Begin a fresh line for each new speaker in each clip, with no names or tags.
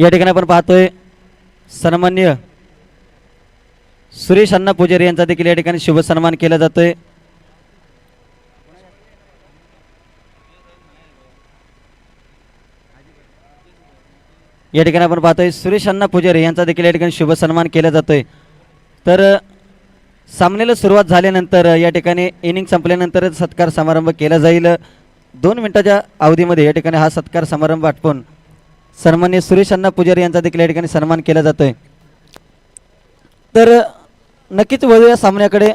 या ठिकाणी आपण पाहतोय सन्माननीय सुरेश अण्णा पुजारी यांचा देखील या ठिकाणी शुभ सन्मान केला जातोय। या ठिकाणी आपण पाहतोय सुरेश अण्णा पुजारी यांचा देखील या ठिकाणी शुभ सन्मान केला जातोय। तर सामन्याला सुरुवात झाल्यानंतर या ठिकाणी इनिंग संपल्यानंतर सत्कार समारंभ केला जाईल। 2 मिनिटाच्या अवधीमध्ये या ठिकाणी हा सत्कार समारंभ आटपून सन्माननीय सुरेश अण्णा पुजारी यांचा देखील या ठिकाणी सन्मान केला जातोय। तर नक्कीच वळूया सामन्याकडे।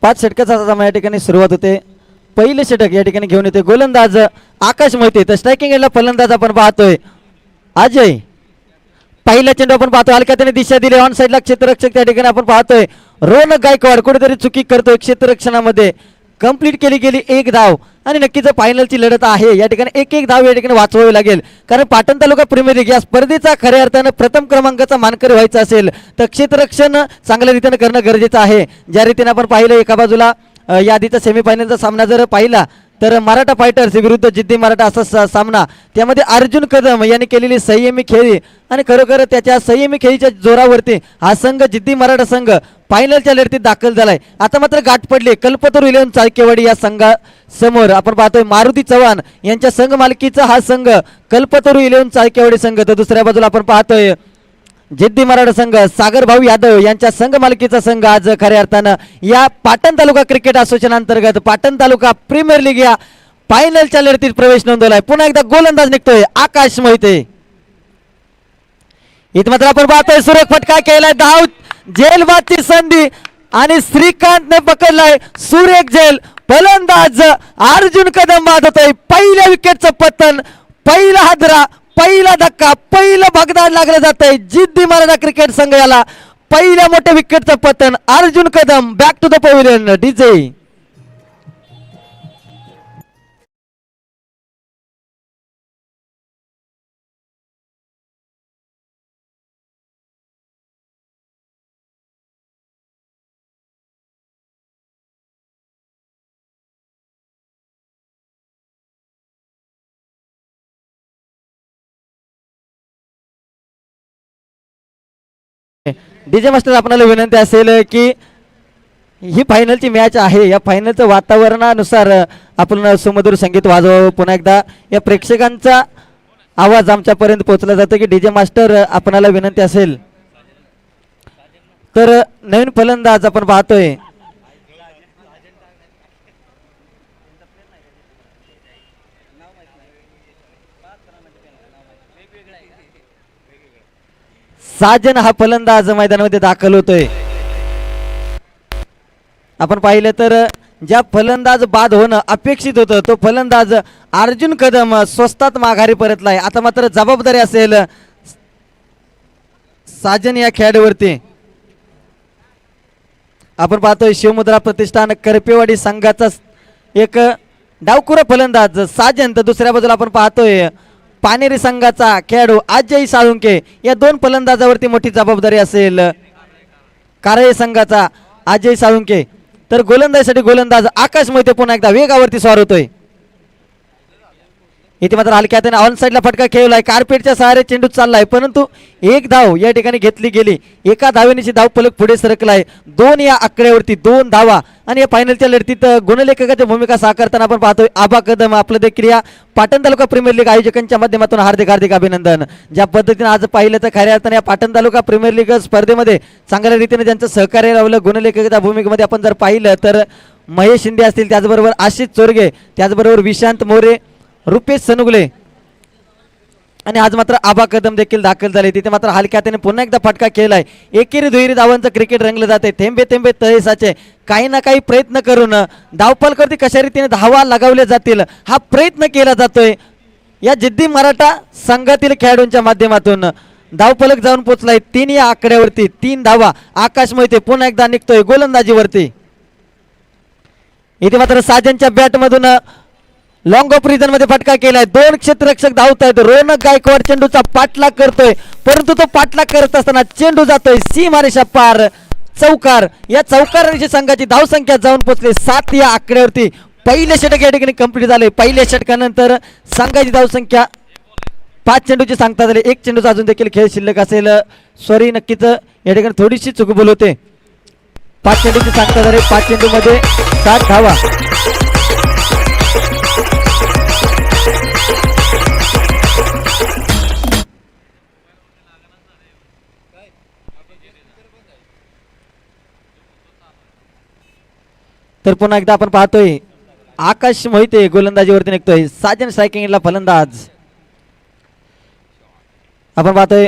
5 षटकाचा सामना या ठिकाणी सुरुवात होते। पहिले षटक या ठिकाणी घेऊन येते गोलंदाज आकाश मोहिते। तर स्ट्रायकिंग एंडला फलंदाज आपण पाहतोय अजय। पहिला चेंडू आपण पाहतोय हलक्या त्याने दिशा दिली ऑन साइडला क्षेत्ररक्षक त्या ठिकाणी आपण पाहतोय रोनक गायकवाड कुठेतरी चुकी करतोय क्षेत्ररक्षणामध्ये। कंप्लीट केली गेली 1 धाव आणि नक्कीच फायनलची लढत आहे। या ठिकाणी एक धाव या ठिकाणी वाचवावी लागेल कारण पाटण तालुका प्रीमियर लीग या स्पर्धेचा खऱ्या अर्थानं प्रथम क्रमांकाचा मानकरी व्हायचा असेल तर क्षेत्ररक्षण चांगल्या रीतीने करणं गरजेचं आहे। ज्या रीतीने आपण पाहिलं एका बाजूला यादीचा सेमीफायनलचा सामना जर पाहिला तर मराठा फायटर्स विरुद्ध जिद्दी मराठा असा सामना त्यामध्ये अर्जुन कदम यांनी केलेली संयमी खेळी आणि खरोखर त्याच्या संयमी खेळीच्या जोरावरती हा संघ जिद्दी मराठा संघ फायनलच्या लढतीत दाखल झालाय। आता मात्र गाठ पडली कल्पतरू इलेव्हन चाळकेवाडी या संघासमोर। आपण पाहतोय मारुती चव्हाण यांच्या संघ मालकीचा हा संघ कल्पतरू इलेव्हन चाळकेवाडी संघ। तर दुसऱ्या बाजूला आपण पाहतोय जिद्दी मराठा संघ सागर भाऊ यादव यांच्या संघ मालकीचा संघ आज खऱ्या अर्थानं या पाटण तालुका क्रिकेट असोसिएशन अंतर्गत पाटण तालुका प्रीमियर लीग या फायनलच्या लढतीत प्रवेश नोंदवलाय। पुन्हा एकदा गोलंदाज निघतोय आकाश मोहिते। इथं मात्र आपण पाहतोय सुरेख फटका केलाय धाव जेलबादची संधी आणि श्रीकांतने पकडलाय सुरेख जेल। फलंदाज अर्जुन कदम बाद होतोय। पहिल्या विकेटचं पतन पहिला हादरा पहिला धक्का पहिलं भगदाड लागलं जात आहे जिद्दी मराठा क्रिकेट संघ याला। पहिल्या मोठ्या विकेटचं पतन Arjun Kadam back to the pavilion DJ. DJ master आपल्याला विनंती असेल की ही फायनलची मॅच आहे या फायनलचं वातावरणानुसार आपण सुमधुर संगीत वाजवावं। पुन्हा एकदा या प्रेक्षकांचा आवाज आमच्यापर्यंत पोहोचला जातो की डीजे मास्टर आपल्याला विनंती असेल तर नवीन फलंदाज आपण पाहतोय साजन हा फलंदाज मैदानामध्ये दाखल होतोय। आपण पाहिलं तर ज्या फलंदाज बाद होणं अपेक्षित होतं तो फलंदाज अर्जुन कदम स्वस्तात माघारी परतलाय। आता मात्र जबाबदारी असेल साजन या खेळाडूवरती। आपण पाहतोय शिवमुद्रा प्रतिष्ठान करपेवाडी संघाचा एक डावखुरा फलंदाज साजन। तर दुसऱ्या बाजूला आपण पाहतोय पानेरी संघाचा खेळाडू अजय साळुंके। या 2 फलंदाजावरती मोठी जबाबदारी असेल कारळे संघाचा अजय साळुंके। तर गोलंदाजीसाठी गोलंदाज आकाश मोहिते पुन्हा एकदा वेगावरती स्वार होतोय। इथे मात्र हलक्या हाताने ऑन साइडला फटका खेळलाय कार्पेटच्या सहारे चेंडू चाललाय परंतु 1 धाव या ठिकाणी घेतली गेली। एका धावेची धाव फलक पुढे सरकलाय 2 या आकड्यावरती 2 धावा आणि या फायनलच्या लढतीत गुणलेखकाची भूमिका साकारताना आपण पाहतोय आबा कदम। आपलं देखील या पाटण तालुका प्रीमियर लीग आयोजकांच्या माध्यमातून हार्दिक हार्दिक अभिनंदन। ज्या पद्धतीने आज पाहिलं तर खऱ्या अर्थाने या पाटण तालुका प्रीमियर लीग स्पर्धेमध्ये चांगल्या रीतीने ज्यांचं सहकार्य लावलं गुणलेखकाच्या भूमिकेमध्ये आपण जर पाहिलं तर महेश शिंदे असतील त्याचबरोबर आशिष चोरगे त्याचबरोबर विशांत मोरे रुपेश सनुगले आणि आज मात्र आबा कदम देखील दाखल झाले। तिथे मात्र हलक्या हाताने पुन्हा एकदा फटका केलाय। एकेरी दुहेरी धावांचं क्रिकेट रंगलं जाते थेंबे थेंबे तळे साचे। काही ना काही प्रयत्न करून धावफलकावरती कशा रीतीने धावा लगावल्या जातील हा प्रयत्न केला जातोय या जिद्दी मराठा संघातील खेळाडूंच्या माध्यमातून। धावफलक जाऊन पोहोचलाय 3 या आकड्यावरती 3 धावा। आकाश मोहिते पुन्हा एकदा निघतोय गोलंदाजीवरती। इथे मात्र साजनच्या बॅट मधून लॉंग ऑफ रिजन मध्ये फटका केलाय 2 क्षेत्ररक्षक धावत आहेत। रोनक गायकवाड चेंडूचा पाठलाग करतोय परंतु तो पाठलाग करत असताना चेंडू जातोय सीमारेषा पार चौकार। या चौकाराची संघाची धावसंख्या जाऊन पोहोचली 7 या आकड्यावरती। पहिले षटक या ठिकाणी कंप्लीट झाले. पहिल्या षटकानंतर संघाची धावसंख्या 5 चेंडूची सांगता झाली. 1 चेंडूचा अजून देखील खेळ शिल्लक असेल. सॉरी, नक्कीच या ठिकाणी थोडीशी चुकबोल होते. 5 चेंडूची सांगता झाली. 5 चेंडू मध्ये 7 धावा. तर पुन्हा एकदा आपण पाहतोय आकाश मोहिते गोलंदाजीवरती निघतोय. साजन स्ट्रायकिंगला फलंदाज. आपण पाहतोय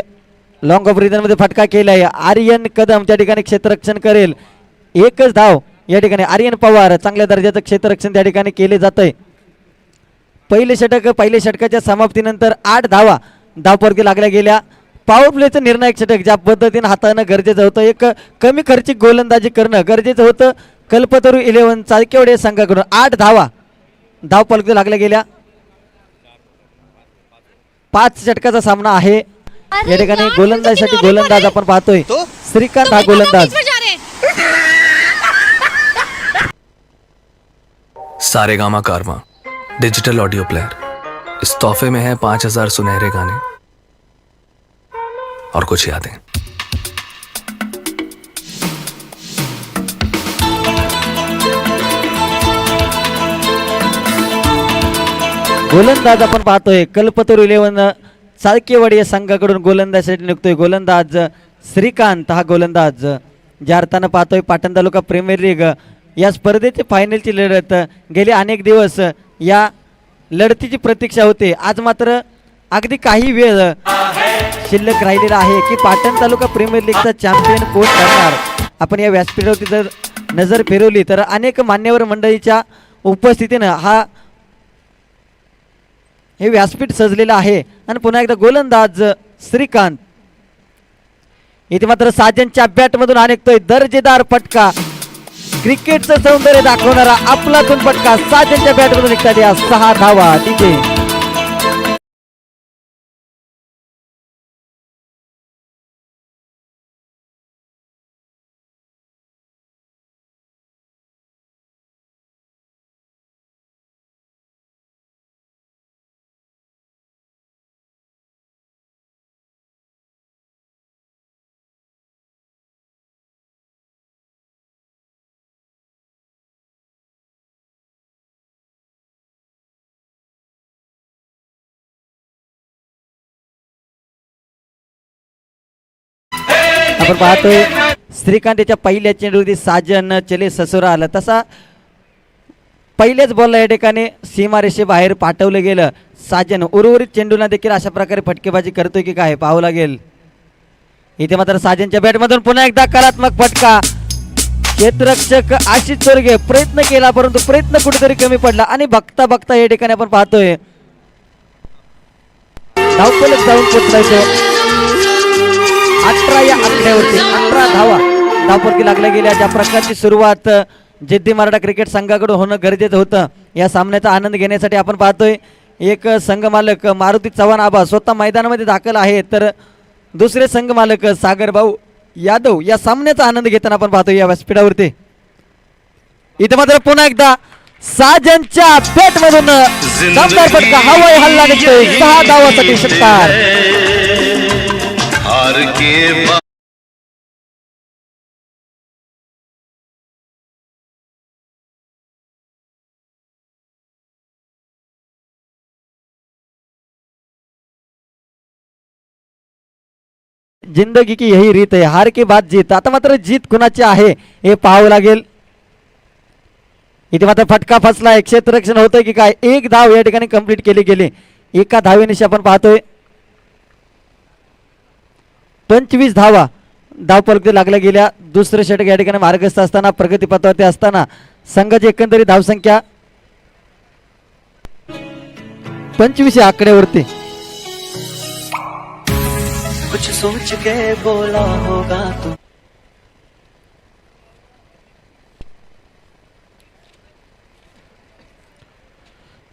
लॉंग ऑफ रिजन मध्ये फटका केलाय. आर्यन कदम त्या ठिकाणी क्षेत्ररक्षण करेल. एकच धाव या ठिकाणी. आर्यन पवार चांगल्या दर्जाचं क्षेत्ररक्षण त्या ठिकाणी केले जात आहे. पहिल्या षटकाच्या समाप्तीनंतर 8 धावा धावपरती लागल्या गेल्या. पॉवर प्लेचं निर्णायक षटक ज्या पद्धतीने हाताळणं गरजेचं होतं. एक कमी खर्चिक गोलंदाजी करणं गरजेचं होतं. कल्पतरू 11 चाळकेवाडी संघाकडून 8 धावा धावपलकी लागल्या गेल्या. 5 षटकाचा सामना आहे. या ठिकाणी गोलंदाजीसाठी गोलंदाज आपण पाहतोय श्रीकांत हा गोलंदाज.
सारेगामा कारवा डिजिटल ऑडियो प्लेयर. इस तोहफे में है 5000 सुनहरे गाने और कुछ यादें.
गोलंदाज आपण पाहतोय कल्पतरू 11 चाळकेवाडी या संघाकडून गोलंदाजीसाठी निघतोय. गोलंदाज श्रीकांत हा गोलंदाज. ज्या अर्थानं पाहतोय पाटण तालुका प्रीमियर लीग या स्पर्धेची फायनलची लढत. गेले अनेक दिवस या लढतीची प्रतीक्षा होते. आज मात्र अगदी काही वेळ शिल्लक राहिलेला आहे की पाटण तालुका प्रीमियर लीगचा चॅम्पियन कोण ठरणार. आपण या व्यासपीठावरती जर नजर फिरवली तर अनेक मान्यवर मंडळीच्या उपस्थितीनं हे व्यासपीठ सजलेलं आहे. आणि पुन्हा एकदा गोलंदाज श्रीकांत. इथे मात्र साजनच्या बॅटमधून अनेकतोय दर्जेदार फटका. क्रिकेटचं सौंदर्य दाखवणारा आपलातून फटका साजनच्या बॅटमधून निघतात. या 6 धावा तिथे. आपण पाहतोय श्रीकांत याच्या पहिल्या चेंडूवरती साजन चले ससुरा आला. तसा पहिल्याच बॉलला या ठिकाणी सीमारेषे बाहेर पाठवलं गेलं. साजन उर्वरित चेंडूला देखील अशा प्रकारे फटकेबाजी करतोय की काय पाहावं लागेल. इथे मात्र साजनच्या बॅटमधून पुन्हा एकदा कलात्मक फटका. क्षेत्ररक्षक आशिष चोरगे प्रयत्न केला परंतु प्रयत्न कुठेतरी कमी पडला. आणि बघता बघता या ठिकाणी आपण पाहतोय धावफलक जाऊन पोचलायचं. 18 या आकड्यावरती 18 धावा धावपलकी लागल्या गेल्या. ज्या प्रकारची सुरुवात जिद्दी मराठा क्रिकेट संघाकडून होणं गरजेचं होतं. या सामन्याचा आनंद घेण्यासाठी आपण पाहतोय एक संघ मालक मारुती चव्हाण आबा स्वतः मैदानामध्ये दाखल आहे. तर दुसरे संघ मालक सागर भाऊ यादव या सामन्याचा आनंद घेताना आपण पाहतोय या व्यासपीठावरती. इथे मात्र पुन्हा एकदा साजनच्या बॅटमधून शानदार फटका. हवाई हल्ला निघतोय. 6 धावासाठी षटकार. जिंदगी की यही रीत आहे. हार के बाद जीत. आता मात्र जीत कुणाची आहे हे पाहावं लागेल. इथे मात्र फटका फसलाय. क्षेत्ररक्षण होतंय की काय. 1 धाव या ठिकाणी कंप्लीट केली गेली. एका धावेनिशी आपण पाहतोय 25 धावा धावपलकी लागल्या गेल्या. दुसरं षटक या ठिकाणी मार्गस्थ असताना प्रगतीपथावरती असताना संघाची एकंदरीत धावसंख्या 25 या आकड्यावरती.
कुछ सोच के बोला होगा तू.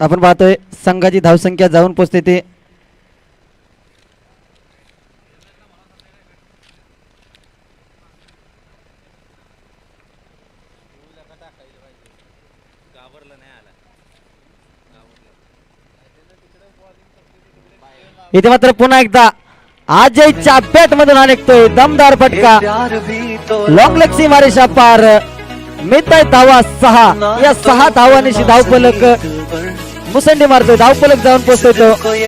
आपण पाहतोय संघाची धावसंख्या जाऊन पोचते ते इथे मात्र पुन्हा एकदा अजयच्या बॅट मधून अनेकतोय दमदार फटका.
प्यार भी तो
लॉंग लेग सी मारेशा पार. मिळताय धावा 6. या 6 धावांशी धावफलक मुसंडी मारतोय. धावफलक जाऊन पोहोचतोय तो.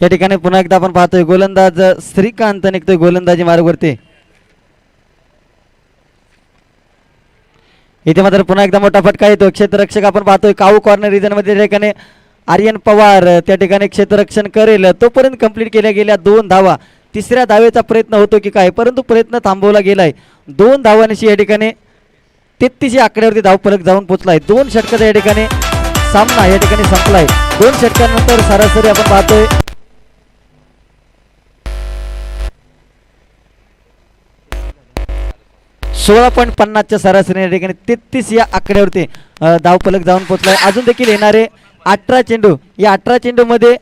या ठिकाणी पुन्हा एकदा आपण पाहतोय गोलंदाज श्रीकांत निघतोय गोलंदाजी मार्गवरती. इथे मात्र पुन्हा एकदा मोठा फटका येतो. क्षेत्ररक्षक आपण पाहतोय काऊ कॉर्नर रिजन मध्ये त्या ठिकाणी आर्यन पवार त्या ठिकाणी क्षेत्ररक्षण करेल. तोपर्यंत कंप्लीट केल्या गेल्या 2 धावा. तिसऱ्या धावेचा प्रयत्न होतो की काय, परंतु प्रयत्न थांबवला गेलाय. 2 धावांशी या ठिकाणी 33 आकड्यावरती धावफलक जाऊन पोहोचलाय. 2 षटकाचा या ठिकाणी सामना या ठिकाणी संपलाय. 2 षटकांनंतर सरासरी आपण पाहतोय 16.50च्या सरासरी या ठिकाणी 33 या आकड्यावरती धावफलक जाऊन पोहोचलाय. अजून देखील येणारे 18 चेंडू, या 18 चेंडू मध्ये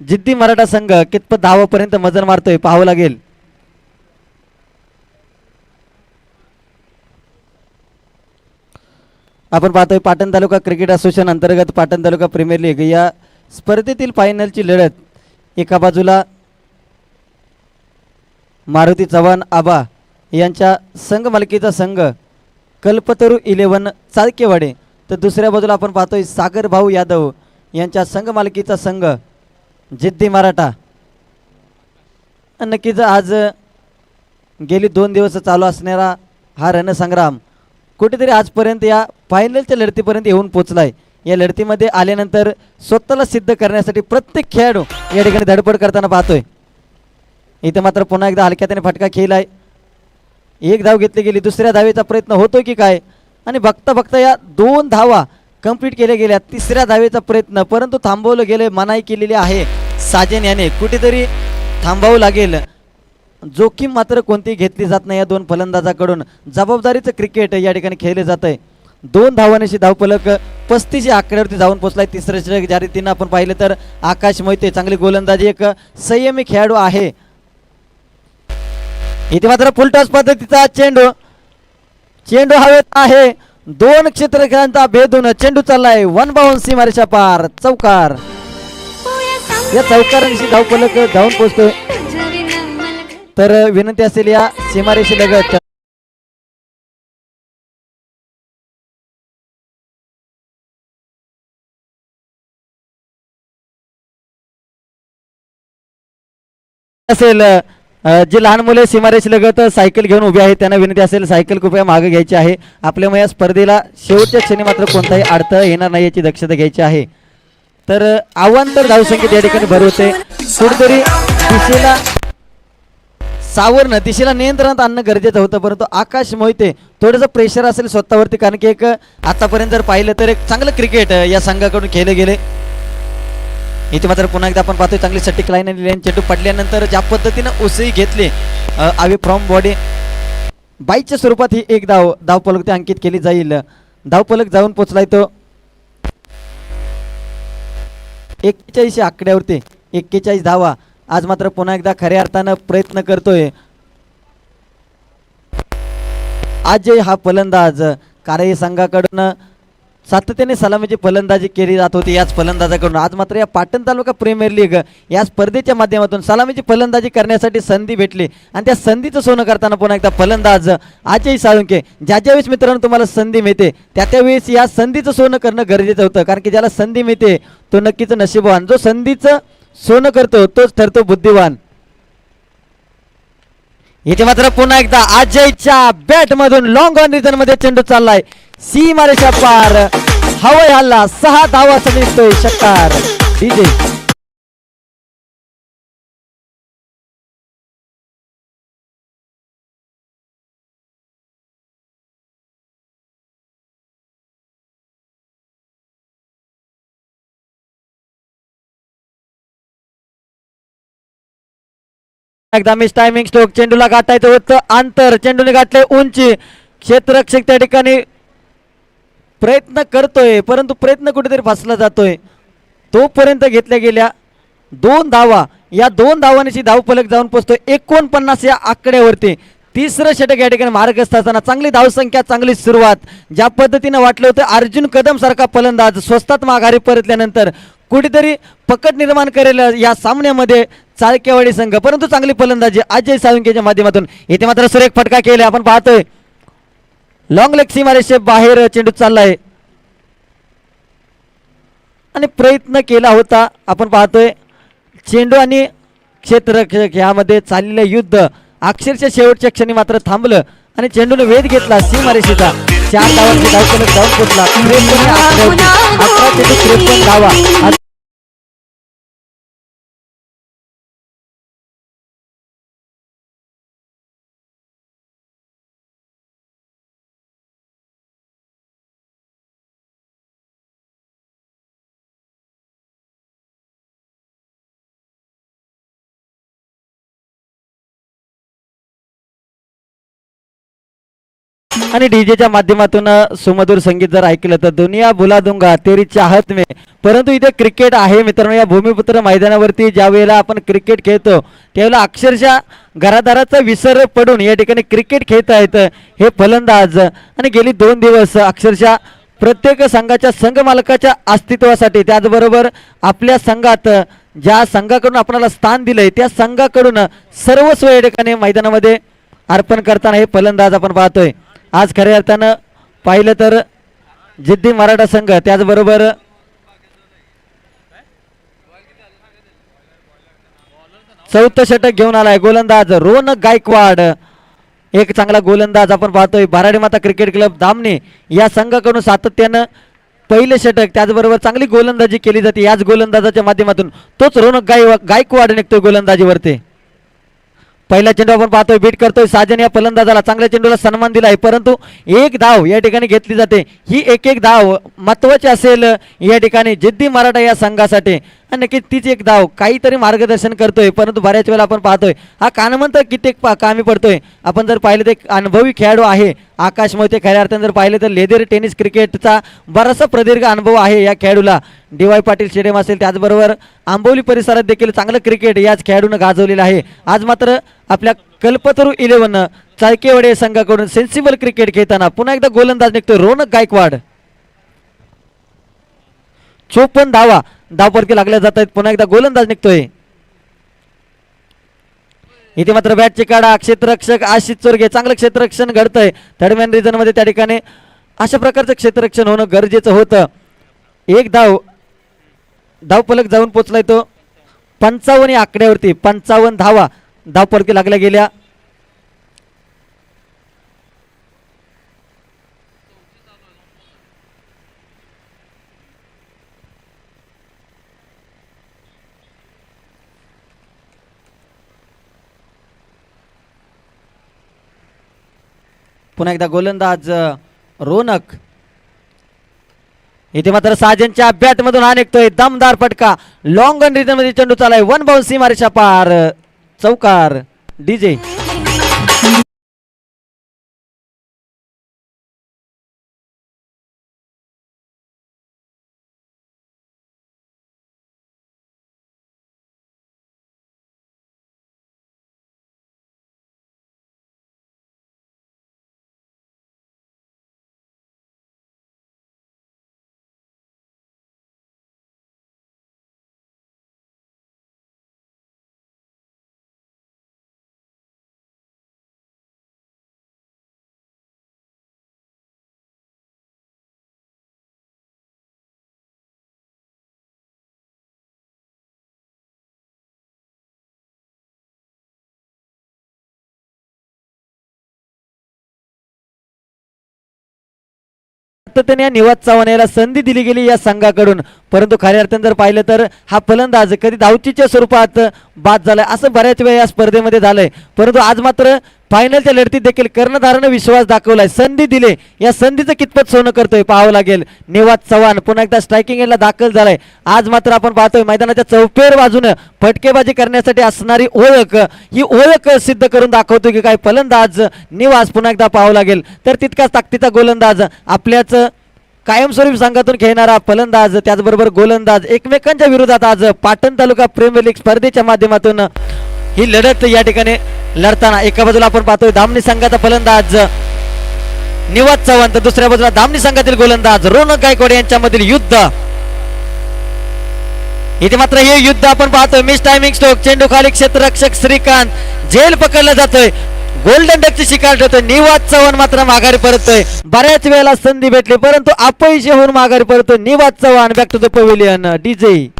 जिद्दी मराठा संघ कितपत धावापर्यंत मजल मारतोय पाहावं लागेल. आपण पाहतोय पाटण तालुका क्रिकेट असोसिएशन अंतर्गत पाटण तालुका प्रीमियर लीग या स्पर्धेतील फायनलची लढत. एका बाजूला मारुती चव्हाण आबा यांच्या संघ मालकीचा संघ कल्पतरू 11 चाळकेवाडे, तर दुसऱ्या बाजूला आपण पाहतोय सागर भाऊ यादव यांच्या संघ मालकीचा संघ जिद्दी मराठा. नक्कीच आज गेली 2 दिवस चालू असणारा हा रणसंग्राम कुठेतरी आजपर्यंत या फायनलच्या लढतीपर्यंत येऊन पोचलाय. या लढतीमध्ये आल्यानंतर स्वतःला सिद्ध करण्यासाठी प्रत्येक खेळाडू या ठिकाणी धडपड करताना पाहतोय. इथे मात्र पुन्हा एकदा हलक्याने फटका खेळलाय. 1 धाव घेतली गेली. दुसऱ्या धावेचा प्रयत्न होतोय की काय, आणि बघता बघता या 2 धावा कंप्लीट केल्या गेल्या. तिसऱ्या धावेचा प्रयत्न परंतु थांबवलं गेले. मनाई केलेली आहे साजन याने. कुठेतरी थांबावं लागेल. जोखीम मात्र कोणती घेतली जात नाही या 2 फलंदाजाकडून. जबाबदारीचं क्रिकेट या ठिकाणी खेळले जात आहे. 2 धावांशी धावफलक 35 या आकड्यावरती जाऊन पोहोचलाय. तिसऱ्या षटक ज्या रीतीनं आपण पाहिलं तर आकाश मोहिते चांगली गोलंदाजी, एक संयमी खेळाडू आहे. इथे मात्र फुलटॉस पद्धतीचा चेंडू हवेत आहे. 2 क्षेत्ररक्षकांचा भेदून चेंडू चाललाय. 1 बाउंड सीमारेषा पार. चौकार. या चौकारांशी धावफलक जाऊन पोहोचतोय. तर विनंती असेल या सीमारेषे लगत असेल जे लहान मुले सीमारेषे लगत सायकल घेऊन उभे आहेत त्यांना विनंती असेल सायकल कृपया मागे घ्यायची आहे. आपल्यामुळे या स्पर्धेला शेवटच्या क्षणी मात्र कोणताही अडथळा येणार नाही याची दक्षता घ्यायची आहे. तर आव्हान धावसंख्येत या ठिकाणी भर होते. कुठेतरी दिशेला सावरणं, दिशेला नियंत्रणात आणणं गरजेचं होतं, परंतु आकाश मोहिते थोडंसं प्रेशर असेल स्वतःवरती, कारण की एक आतापर्यंत जर पाहिलं तर एक चांगलं क्रिकेट या संघाकडून खेळले गेले. इथे मात्र पुन्हा एकदा आपण पाहतोय चांगली सटिक लाईन आणि लेन चेंडू पडल्यानंतर ज्या पद्धतीनं उसळी घेतली अवे फ्रॉम बॉडी बाईच्या स्वरूपात ही एक धावफलक ते अंकित केली जाईल. धावफलक जाऊन पोचलाय तो 41 आकड्यावरती. 41 धावा. आज मात्र पुन्हा एकदा खऱ्या अर्थानं प्रयत्न करतोय अजय हा फलंदाज. कारही संघाकडून सातत्याने सलामीची फलंदाजी केली जात होती याच फलंदाजाकडून. आज मात्र या पाटण तालुका प्रीमियर लीग या स्पर्धेच्या माध्यमातून सलामीची फलंदाजी करण्यासाठी संधी भेटली आणि त्या संधीचं सोनं करताना पुन्हा एकदा फलंदाज अजय साळुंके. ज्या ज्यावेळेस मित्रांनो तुम्हाला संधी मिळते त्या त्यावेळेस या संधीचं सोनं करणं गरजेचं होतं, कारण की ज्याला संधी मिळते तो नक्कीच नशीबवान. जो संधीचं सोनं करतो तोच ठरतो बुद्धिवान. इथे मात्र पुन्हा एकदा अजयच्या बॅट मधून लॉंग ऑन रिजन मध्ये चेंडू चाललाय. सीमारेषा पार. हवाई हल्ला. 6 धावा समितोय षटकार. डीजे एकदा मिस टायमिंग स्ट्रोक, चेंडूला गाठायचं होतं अंतर, चेंडूने गाठले उंची, क्षेत्ररक्षक त्या ठिकाणी प्रयत्न करतोय परंतु प्रयत्न कुठेतरी फसला जातोय. तोपर्यंत घेतल्या गेल्या 2 धावा, या 2 धावांची धावफलक जाऊन पोहोचतोय 49 या आकड्यावरती. तिसरं षटक या ठिकाणी मार्गस्थ असताना चांगली धावसंख्या, चांगली सुरुवात. ज्या पद्धतीनं वाटलं होतं अर्जुन कदम सारखा फलंदाज स्वस्तात माघारी परतल्यानंतर कुठेतरी पकड निर्माण करेल या सामन्यामध्ये चाळकेवाडी संघ, परंतु चांगली फलंदाजी अजय साळुंकेच्या माध्यमातून. इथे मात्र सुरेख फटका केला, आपण पाहतोय लॉंग लेग सीमारेषे बाहेर चेंडू चाललाय आणि प्रयत्न केला होता. आपण पाहतोय चेंडू आणि क्षेत्ररक्षक यामध्ये चाललेलं युद्ध अक्षरशः शेवटच्या क्षणी मात्र थांबलं आणि चेंडूने वेध घेतला सीमारेषेचा. 4 धावांची धावफलक जाऊन पोचला 11 चेंडू 53 धावा. आणि डीजेच्या माध्यमातून सुमधुर संगीत जर ऐकलं तर दुनिया भुला दूंगा तेरी चाहत में. परंतु इथे क्रिकेट आहे मित्रांनो. या भूमिपुत्र मैदानावरती ज्या वेळेला आपण क्रिकेट खेळतो त्यावेळेला अक्षरशः घरादाराचा विसर पडून या ठिकाणी क्रिकेट खेळत आहेत हे फलंदाज. आणि गेली 2 दिवस अक्षरशः प्रत्येक संघाच्या संघ मालकाच्या अस्तित्वासाठी, त्याचबरोबर आपल्या संघात ज्या संघाकडून आपल्याला स्थान दिलंय त्या संघाकडून सर्वस्व या ठिकाणी मैदानामध्ये अर्पण करताना हे फलंदाज आपण पाहतोय. आज खऱ्या अर्थानं पाहिलं तर जिद्दी मराठा संघ, त्याचबरोबर चौथं षटक घेऊन आलाय गोलंदाज रोनक गायकवाड. एक चांगला गोलंदाज आपण पाहतोय. भराडी माता क्रिकेट क्लब धामणे या संघाकडून सातत्यानं पहिले षटक, त्याचबरोबर चांगली गोलंदाजी केली जाते याच गोलंदाजाच्या माध्यमातून. तोच रोनक गायकवाड निघतोय गोलंदाजीवरती. पहिला चेंडू आपण पाहतोय, बीट करतोय साजन या फलंदाजाला. चांगल्या चेंडूला सन्मान दिलाय परंतु एक धाव या ठिकाणी घेतली जाते. ही एक धाव महत्वाची असेल या ठिकाणी जिद्दी मराठा या संघासाठी. आणि नक्कीच तीच एक धाव काहीतरी मार्गदर्शन करतोय. परंतु बऱ्याच वेळेला आपण पाहतोय हा कानमंत कित्येक कामी पडतोय. आपण जर पाहिलं तर एक अनुभवी खेळाडू आहे आकाश मोहिते. खऱ्या अर्थाने जर पाहिलं तर लेदर टेनिस क्रिकेटचा बराचसा प्रदीर्घ अनुभव आहे या खेळाडूला. DY पाटील स्टेडियम असेल, त्याचबरोबर आंबोली परिसरात देखील चांगलं क्रिकेट याच खेळाडूनं गाजवलेलं आहे. आज मात्र आपल्या कल्पतरू 11 चाळकेवाडी संघाकडून सेन्सिबल क्रिकेट खेळताना पुन्हा एकदा गोलंदाज निघतोय रोनक गायकवाड. 54 धावा धावपरती लागल्या जात आहेत. पुन्हा एकदा गोलंदाज निघतोय. इथे मात्र बॅटची काढा, क्षेत्ररक्षक आशिष चोरगे. चांगलं क्षेत्ररक्षण घडतंय थर्डमॅन रिजन मध्ये. त्या ठिकाणी अशा प्रकारचं क्षेत्ररक्षण होणं गरजेचं होतं. एक धावफलक जाऊन पोचलाय तो 55 या आकड्यावरती. 55 धावा धावपरती लागल्या गेल्या. पुन्हा एकदा गोलंदाज रोनक. इथे मात्र साजनच्या बॅट मधून हा निघतोय दमदार फटका. लॉंग ऑन रिजन मध्ये चेंडू चालाय. 1 बाउन्स सीमारेषा पार, चौकार. डीजे सातत्याने निवास चव्हाण याला संधी दिली गेली या संघाकडून. परंतु खऱ्या अर्थाने जर पाहिलं तर हा फलंदाज कधी धावचीच्या स्वरूपात बाद झालाय. असं बऱ्याच वेळा या स्पर्धेमध्ये झालंय, परंतु आज मात्र फायनलच्या लढतीत देखील कर्णधारानं विश्वास दाखवलाय, संधी दिले. या संधीचं कितपत सोनं करतोय पाहावं लागेल. निवास चव्हाण पुन्हा एकदा स्ट्रायकिंग एंडला दाखल झालाय. आज मात्र आपण पाहतोय मैदानाच्या चौफेर बाजूनं फटकेबाजी करण्यासाठी असणारी ओळख, ही ओळख सिद्ध करून दाखवतो की काय फलंदाज निवास पुन्हा एकदा पाहावं लागेल. तर तितकाच ताकदीचा गोलंदाज, आपल्याच कायमस्वरूपी संघातून खेळणारा फलंदाज, त्याचबरोबर गोलंदाज एकमेकांच्या विरोधात आज पाटण तालुका प्रीमियर लीग स्पर्धेच्या माध्यमातून ही लढत या ठिकाणी लढताना एका बाजूला आपण पाहतोय धामणी संघाचा फलंदाज निवास चव्हाण, तर दुसऱ्या बाजूला धामणी संघातील गोलंदाज रोनक गायकवाड यांच्यामधील युद्ध. इथे मात्र हे युद्ध आपण पाहतोय. मिस टायमिंग स्ट्रोक, चेंडू खाली क्षेत्ररक्षक श्रीकांत झेल पकडला जातोय, गोल्डन डकची शिकार ठेवतोय. निवास चव्हाण मात्र माघारी परततोय. बऱ्याच वेळेला संधी भेटली परंतु अपयशी होऊन माघारी परततोय Nivas Chavan. Back to the pavilion. DJ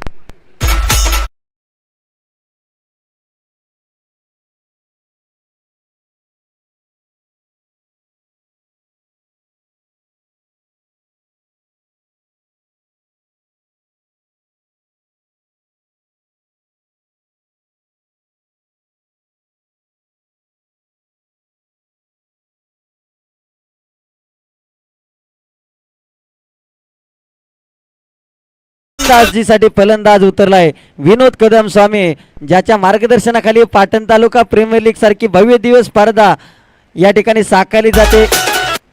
साठी फलंदाज उतरलाय विनोद कदम स्वामी, ज्याच्या मार्गदर्शनाखाली पाटण तालुका प्रीमियर लीग सारखी भव्य दिवस स्पर्धा या ठिकाणी साकारली जाते.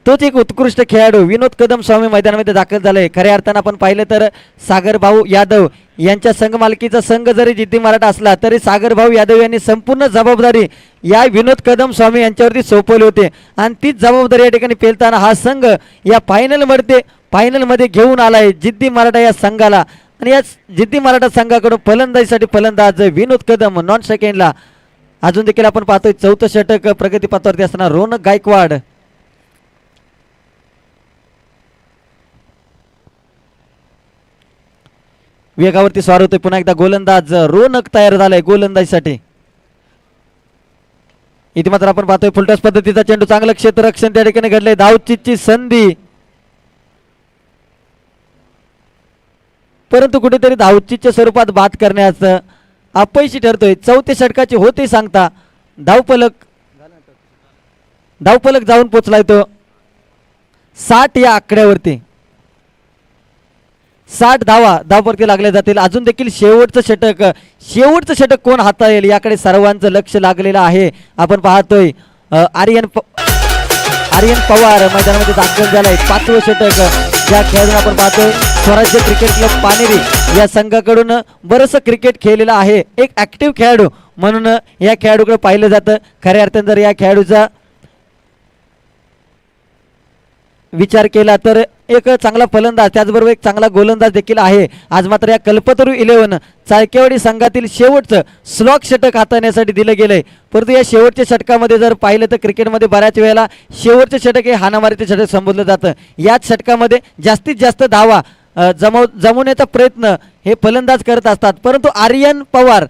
तोच एक उत्कृष्ट खेळाडू विनोद कदम स्वामी मैदानामध्ये दाखल झालाय. खऱ्या अर्थानं आपण पाहिलं तर सागर भाऊ यादव यांच्या संघ मालकीचा संघ जरी जिद्दी मराठा असला तरी सागर भाऊ यादव यांनी संपूर्ण जबाबदारी या विनोद कदम स्वामी यांच्यावरती सोपवली होती आणि तीच जबाबदारी या ठिकाणी पेलताना हा संघ या फायनलमध्ये घेऊन आलाय जिद्दी मराठा या संघाला. आणि या जिद्दी मराठा संघाकडून फलंदाजीसाठी फलंदाज विनोद कदम नॉन सेकंडला. अजून देखील आपण पाहतोय चौथं षटक प्रगतीपथावरती असताना रोनक गायकवाड. वेगावरती स्वार होतोय पुन्हा एकदा गोलंदाज रोनक तयार झालाय गोलंदाजीसाठी. इथे मात्र आपण पाहतोय फुलटॉस पद्धतीचा चेंडू, चांगलं क्षेत्ररक्षण त्या ठिकाणी घडलंय. धावचीची संधी परंतु कुठेतरी धावचीच्या स्वरूपात बाद करण्यास अपयशी ठरतोय. चौथ्या षटकाची होते सांगता धावफलक जाऊन पोचलाय तो 60 या आकड्यावरती. 60 धावावरती लागले जातील. अजून देखील शेवटचं षटक कोण हाताळेल याकडे सर्वांचं लक्ष लागलेलं आहे. आपण पाहतोय आर्यन पवार मैदानामध्ये दाखल झालाय. 5वं षटक ज्या खेळाडून आपण पाहतोय स्वराज्य क्रिकेट क्लब पानेरी या संघाकडून बरंचसं क्रिकेट खेळलेलं आहे. एक ऍक्टिव्ह खेळाडू म्हणून या खेळाडूकडे पाहिलं जातं. खऱ्या अर्थाने जर या खेळाडूचा विचार केला तर एक चांगला फलंदाज त्याचबरोबर एक चांगला गोलंदाज देखील आहे. आज मात्र या कल्पतरू 11 चाळकेवाडी संघातील शेवटचं स्लॉग षटक हाताळण्यासाठी दिलं गेलंय. परंतु या शेवटच्या षटकामध्ये जर पाहिलं तर क्रिकेटमध्ये बऱ्याच वेळेला शेवटचं षटक हे हाणामारीचे षटक संबोधलं जातं. याच षटकामध्ये जास्तीत जास्त धावा जमवण्याचा प्रयत्न हे फलंदाज करत असतात. परंतु आर्यन पवार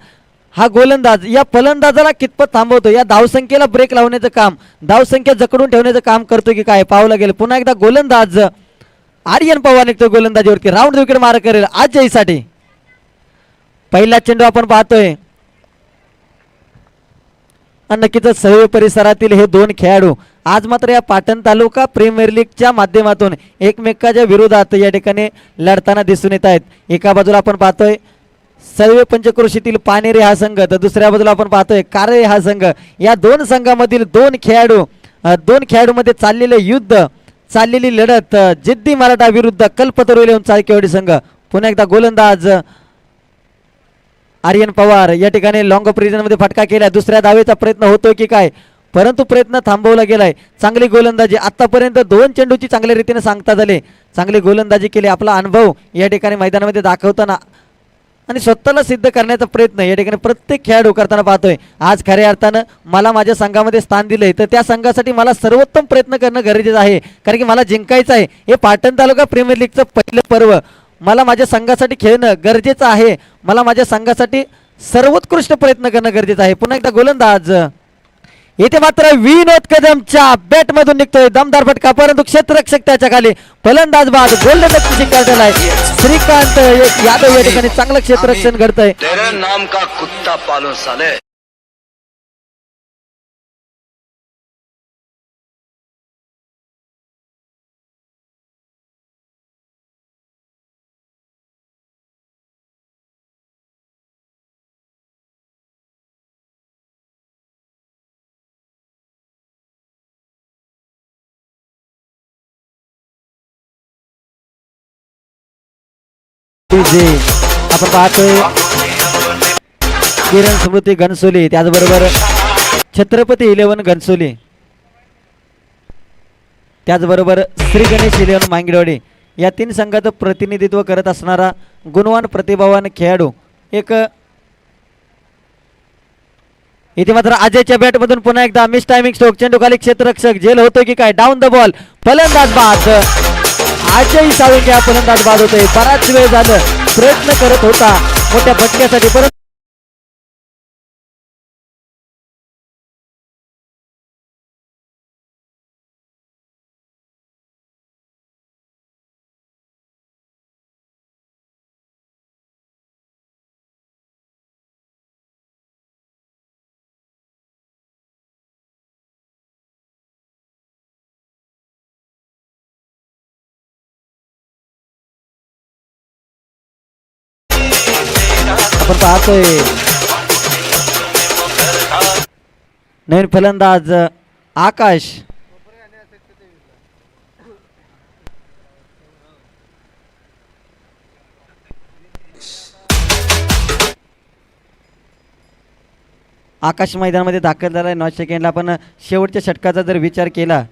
हा गोलंदाज या फलंदाजाला कितपत थांबवतो, या धावसंख्येला ब्रेक लावण्याचं काम, धावसंख्या जकडून ठेवण्याचं काम करतो की काय पाहावं लागेल. पुन्हा एकदा गोलंदाज आर्यन पवार निघतो गोलंदाजीवरती. राऊंड विकेट मार करेल आज जयसाठी. पहिला चेंडू आपण पाहतोय. नक्कीच सर्व परिसरातील हे दोन खेळाडू आज मात्र या पाटण तालुका प्रीमियर लीगच्या माध्यमातून एकमेकाच्या विरोधात या ठिकाणी लढताना दिसून येत आहेत. एका बाजूला आपण पाहतोय सर्व पंचक्रोशीतील पानेरे हा संघ, तर दुसऱ्या बाजूला आपण पाहतोय कारळे हा संघ. या दोन संघामधील दोन खेळाडूमध्ये चाललेले युद्ध, चाललेली लढत जिद्दी मराठा विरुद्ध कल्पतरू येऊन चाळकेवाडी संघ. पुन्हा एकदा गोलंदाज आर्यन पवार या ठिकाणी लॉंग ऑफ मध्ये फटका केला. दुसऱ्या धावेचा प्रयत्न होतोय की काय, परंतु प्रयत्न थांबवला गेलाय. चांगली गोलंदाजी आतापर्यंत 2 चेंडूची चांगल्या रीतीने सांगता झाले. चांगली गोलंदाजी केली. आपला अनुभव या ठिकाणी मैदानामध्ये दाखवताना आणि स्वतःला सिद्ध करण्याचा प्रयत्न या ठिकाणी प्रत्येक खेळाडू करताना पाहतोय. आज खऱ्या अर्थानं मला माझ्या संघामध्ये स्थान दिलंय तर त्या संघासाठी मला सर्वोत्तम प्रयत्न करणं गरजेचं आहे, कारण की मला जिंकायचं आहे. हे पाटण तालुका प्रीमियर लीगचं पहिलं पर्व. मला माझ्या संघासाठी खेळणं गरजेचं आहे. मला माझ्या संघासाठी सर्वोत्कृष्ट प्रयत्न करणं गरजेचं आहे. पुन्हा एकदा गोलंदाज इथे मात्र विनोद कदमच्या बॅट मधून निघतोय दमदार फटका, परंतु क्षेत्ररक्षक त्याच्या खाली. फलंदाज बाद गोल्डन डक शिकार झालाय. श्रीकांत यादव या ठिकाणी चांगलं क्षेत्ररक्षण घडतंय.
तेरे नाम का कुत्ता पालो साले.
जे आपण पाहतोय किरण स्मृती घनसोली, त्याचबरोबर छत्रपती 11 घनसोली, त्याचबरोबर श्री गणेश 11 मांगडेवाडी या 3 संघाचं प्रतिनिधित्व करत असणारा गुणवान प्रतिभावान खेळाडू एक. इथे मात्र अजयच्या बॅट मधून पुन्हा एकदा मिस टायमिंग स्ट्रोक. चेंडू खाली क्षेत्ररक्षक झेल होतोय की काय, डाऊन द बॉल. फलंदाज बाद. अजय साळुंके हा फलंदाज बाद होतोय. बराच वेळ झालं प्रयत्न करत होता मोठ्या फटक्यासाठी, परंतु आपण पाहतोय नवीन फलंदाज आकाश. आकाश मैदानामध्ये दाखल झाला आहे 9 सेकंडला. आपण शेवटच्या षटकाचा जर विचार केला,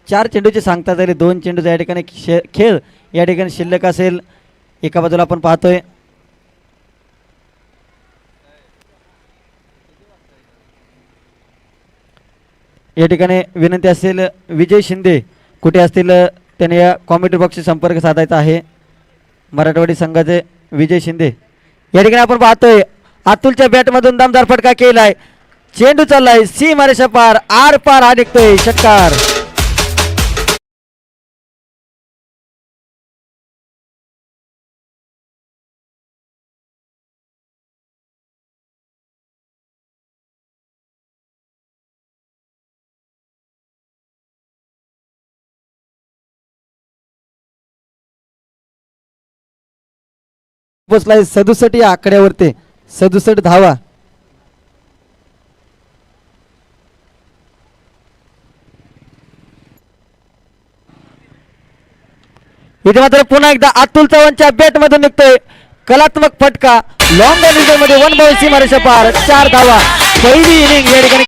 4 चेंडूची सांगता झाली, 2 चेंडूचा या ठिकाणी खेळ या ठिकाणी शिल्लक असेल. एका बाजूला आपण पाहतोय या ठिकाणी विनंती असेल विजय शिंदे कुठे असतील त्याने या कॉमेंट्री बॉक्सशी संपर्क साधायचा आहे. मराठवाडी संघाचे विजय शिंदे या ठिकाणी आपण पाहतोय अतुलच्या बॅटमधून दमदार फटका केलाय. चेंडू चाललाय सीमारेषा पार, आर पार हा निघतोय षटकार. पोचलाय 67 या आकड्यावरती, 67 धावा. इथे मात्र पुन्हा एकदा अतुल चव्हाणच्या बॅट मधून निघतोय कलात्मक फटका. लॉंग रन मध्ये 1 बॉल सीमारेषा पार, 4 धावा. पहिली इनिंग या ठिकाणी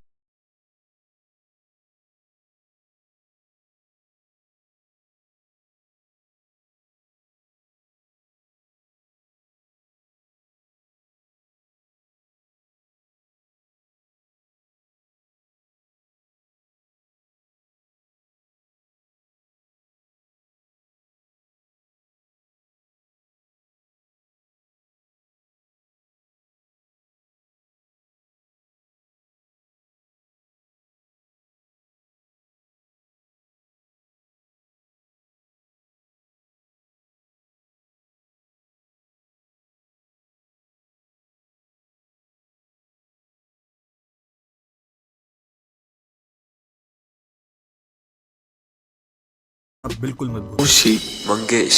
बिल्कुल मत बोल।
खुशी मंगेश.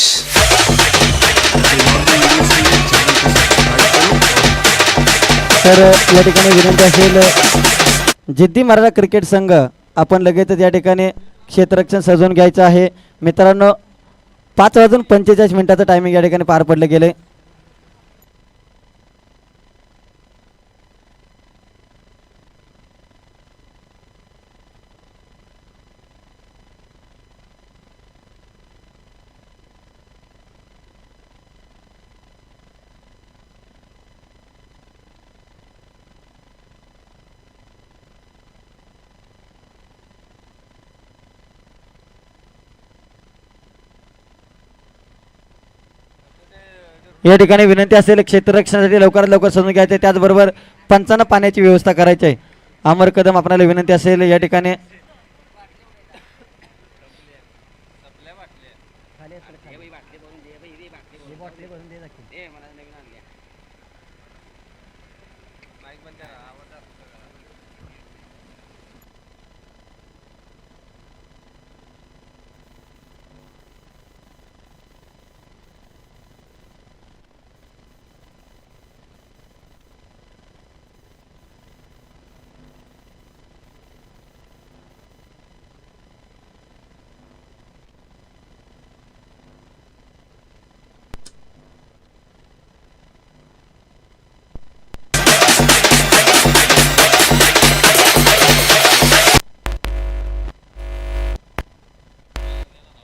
तर या ठिकाणी विनंती असेल जिद्दी मराठा क्रिकेट संघ आपण लगेचच या ठिकाणी क्षेत्ररक्षण सजवून घ्यायचं आहे. मित्रांनो 5:45 टायमिंग या ठिकाणी पार पडले गेले. या ठिकाणी विनंती असेल क्षेत्ररक्षणासाठी लवकरात लवकर समजून घ्यायचे, त्याचबरोबर पंचांना पाण्याची व्यवस्था करायची आहे. अमर कदम आपल्याला विनंती असेल या ठिकाणी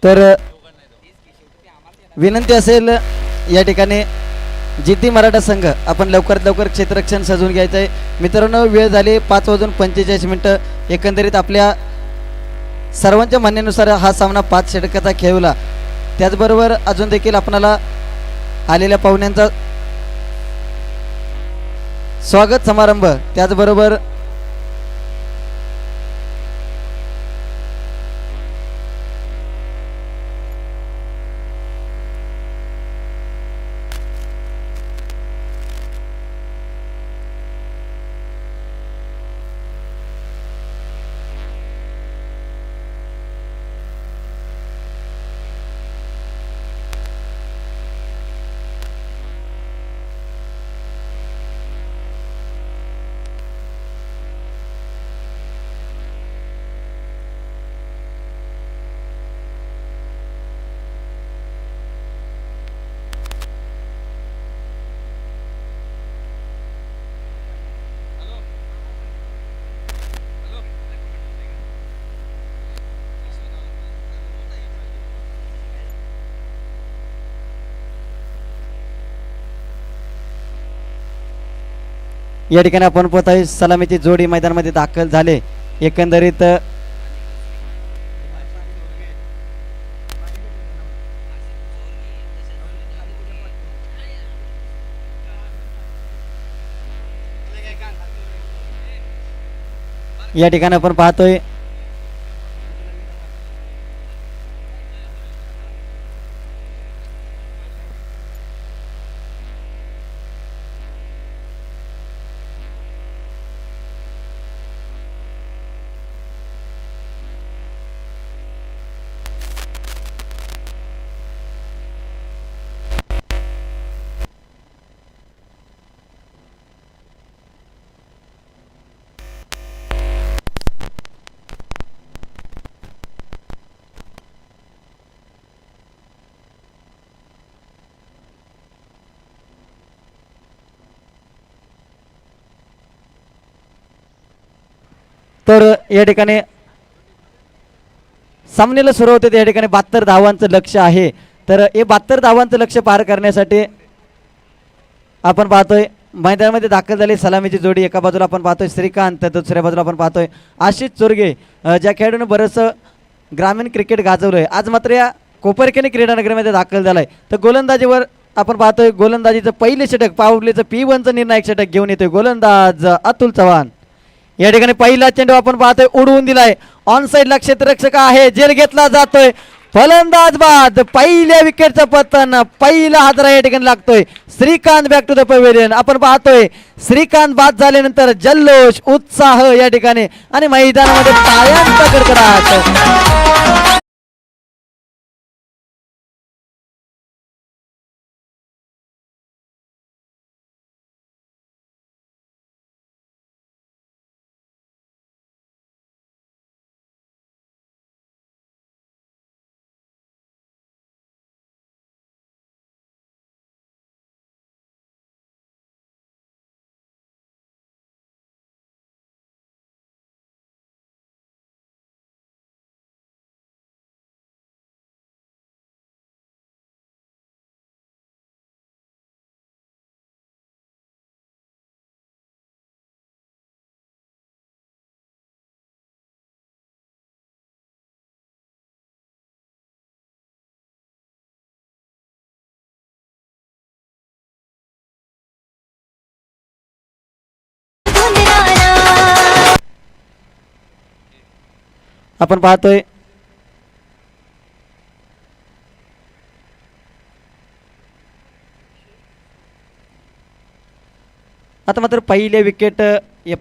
तर विनंती असेल या ठिकाणी जिद्दी मराठा संघ आपण लवकरात लवकर क्षेत्ररक्षण सजवून घ्यायचं आहे. मित्रांनो वेळ झाली 5:45 एकंदरीत आपल्या सर्वांच्या म्हणण्यानुसार हा सामना 5 षटकाचा खेळवला. त्याचबरोबर अजून देखील आपणाला आलेल्या पाहुण्यांचा स्वागत समारंभ त्याचबरोबर या ठिकाणी आपण पाहत आहे सलामीची जोडी मैदानामध्ये दाखल झाले. एकंदरीत या ठिकाणी आपण पाहतोय तर या ठिकाणी सामन्याला सुरुवात होते. या ठिकाणी 72 धावांचं लक्ष आहे. तर हे 72 धावांचं लक्ष पार करण्यासाठी आपण पाहतोय मैदानामध्ये दाखल झाली सलामीची जोडी. एका बाजूला आपण पाहतोय श्रीकांत तर दुसऱ्या बाजूला आपण पाहतोय आशिष चोरगे. ज्या खेळाडूने बरंचसं ग्रामीण क्रिकेट गाजवलंय आज मात्र या कोपरखेनी क्रीडानगरीमध्ये दाखल झालाय. तर गोलंदाजीवर आपण पाहतोय गोलंदाजीचं पहिले षटक पावलेचं P1चं निर्णायक षटक घेऊन येतोय गोलंदाज अतुल चव्हाण. या ठिकाणी पहिला चेंडू आपण पाहतोय उडवून दिलाय. ऑन साईडला क्षेत्ररक्षक आहे जेल घेतला जातोय. फलंदाज बाद पहिल्या विकेटचं पतन पहिला हादरा या ठिकाणी लागतोय. Shrikant back to the pavilion. आपण पाहतोय श्रीकांत बाद झाल्यानंतर जल्लोष उत्साह या ठिकाणी आणि मैदानामध्ये टाळ्यांचा कडकडाट. आपण पाहतोय आता मात्र पहिल्या विकेट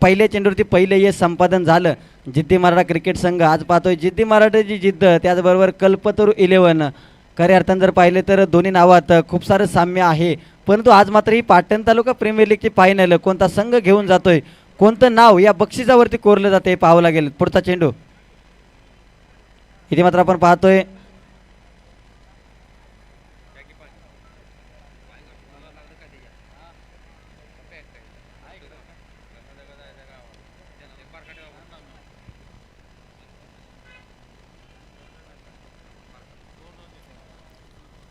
पहिल्या चेंडूवरती पहिले हे संपादन झालं जिद्दी मराठा क्रिकेट संघ. आज पाहतोय जिद्दी मराठाची जिद्द त्याचबरोबर कल्पतरू 11 खऱ्या अर्थानं जर पाहिले तर दोन्ही नावात खूप सारं साम्य आहे. परंतु आज मात्र ही पाटण तालुका प्रीमियर लीगची फायनल कोणता संघ घेऊन जातोय कोणतं नाव या बक्षिसावरती कोरलं जाते पाहावं लागेल. पुढचा चेंडू इथे मात्र आपण पाहतोय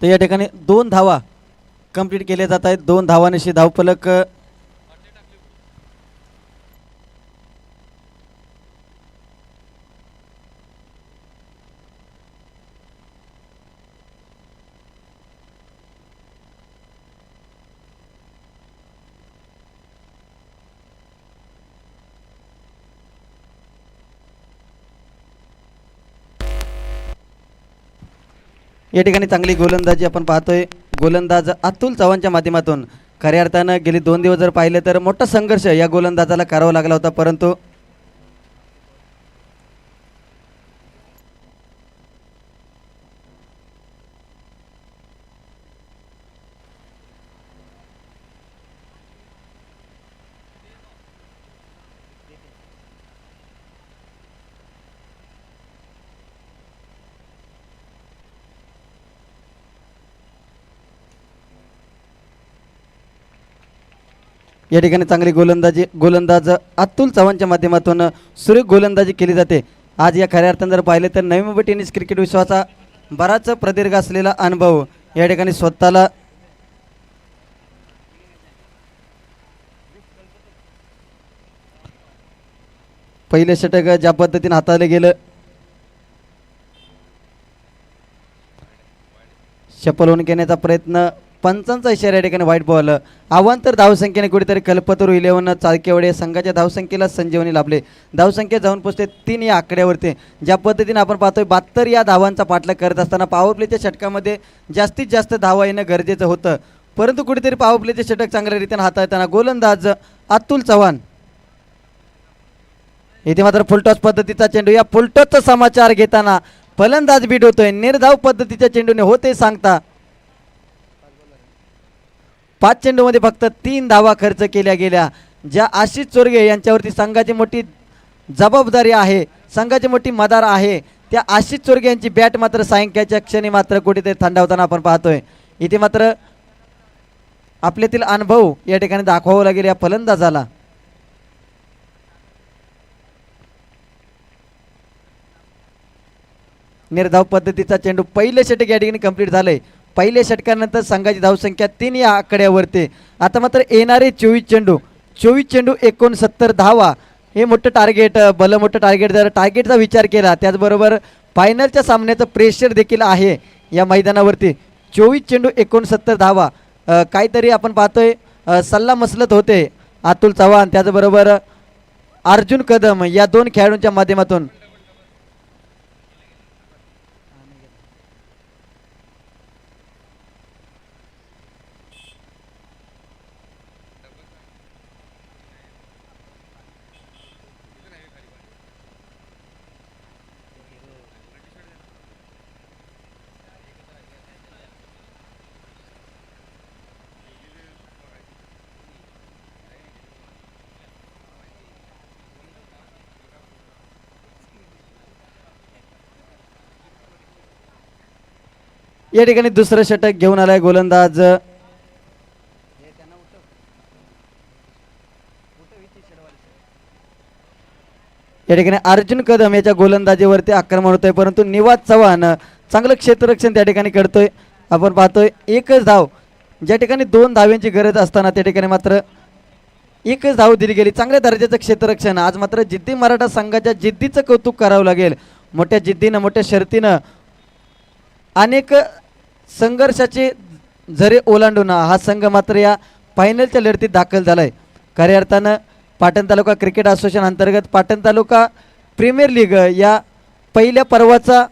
तर या ठिकाणी 2 धावा कंप्लीट केल्या जात आहेत. 2 धावांशी धावफलक या ठिकाणी चांगली गोलंदाजी आपण पाहतोय. गोलंदाज अतुल चव्हाणच्या माध्यमातून खऱ्या अर्थानं गेली 2 दिवस जर पाहिलं तर मोठा संघर्ष या गोलंदाजाला करावा लागला होता. परंतु या ठिकाणी चांगली गोलंदाज अतुल चव्हाणच्या माध्यमातून सुरेख गोलंदाजी केली जाते. आज या खऱ्या अर्थानं जर पाहिले तर नवी मुंबई टेनिस क्रिकेट विश्वाचा बराच प्रदीर्घ असलेला अनुभव या ठिकाणी स्वतःला पहिले षटक ज्या पद्धतीने हाताळलं गेलं सफल होऊन घेण्याचा प्रयत्न पंचांचा इशारा या ठिकाणी व्हाईट बॉल. अवांतर धावसंख्येने कुठेतरी कल्पतरू 11 चालकेवडे संघाच्या धावसंख्येला संजीवनी लाभले. धावसंख्या जाऊन पोचते 3 या आकड्यावरती. ज्या पद्धतीने आपण पाहतोय 72 या धावांचा पाठलाग करत असताना पॉवर प्लेच्या षटकामध्ये जास्तीत जास्त धावा येणं गरजेचं होतं. परंतु कुठेतरी पॉवर प्लेचे षटक चांगल्या रीतीने हाताळताना गोलंदाज अतुल चव्हाण इथे मात्र फुलटॉस पद्धतीचा चेंडू. या फुलटॉसचा समाचार घेताना फलंदाज बीट होतोय. निर्धाव पद्धतीच्या चेंडूने होते सांगता 5 चेंडूमध्ये फक्त 3 धावा खर्च केल्या गेल्या. ज्या आशिष चोरगे यांच्यावरती संघाची मोठी जबाबदारी आहे, संघाची मोठी मदार आहे, त्या आशिष चोरगे यांची बॅट मात्र सायंकाळच्या क्षणी मात्र कुठेतरी थंडावताना आपण पाहतोय. इथे मात्र आपल्यातील अनुभव या ठिकाणी दाखवावा लागेल या फलंदाजाला. निर्धाव पद्धतीचा चेंडू. पहिले षटक या ठिकाणी कंप्लीट झालंय. पहिल्या षटकानंतर संघाची धावसंख्या 3 या आकड्यावरती. आता मात्र येणारे 24 चेंडू 69 धावा हे मोठं टार्गेट, भलं मोठं टार्गेट. जर टार्गेटचा विचार केला त्याचबरोबर फायनलच्या सामन्याचं प्रेशर देखील आहे या मैदानावरती. 24 चेंडू 69 धावा. काहीतरी आपण पाहतोय सल्ला मसलत होते अतुल चव्हाण त्याचबरोबर अर्जुन कदम या 2 खेळाडूंच्या माध्यमातून. या ठिकाणी दुसरं षटक घेऊन आलाय गोलंदाज या ठिकाणी अर्जुन कदम याच्या गोलंदाजीवरती आक्रमण होतंय. परंतु निवाज चव्हाण चांगलं क्षेत्ररक्षण त्या ठिकाणी करतोय. आपण पाहतोय एकच धाव ज्या ठिकाणी 2 धाव्यांची गरज असताना त्या ठिकाणी मात्र एकच धाव दिली गेली. चांगल्या दर्जाचं क्षेत्ररक्षण. आज मात्र जिद्दी मराठा संघाच्या जिद्दीचं कौतुक करावं लागेल. मोठ्या जिद्दीनं मोठ्या शर्तीनं अनेक संघर्षाचे झरे ओलांडून हा संघ मात्र या फायनलच्या लढतीत दाखल झालाय. खऱ्या अर्थानं पाटण तालुका क्रिकेट असोसिएशन अंतर्गत पाटण तालुका प्रीमियर लीग या पहिल्या पर्वाचा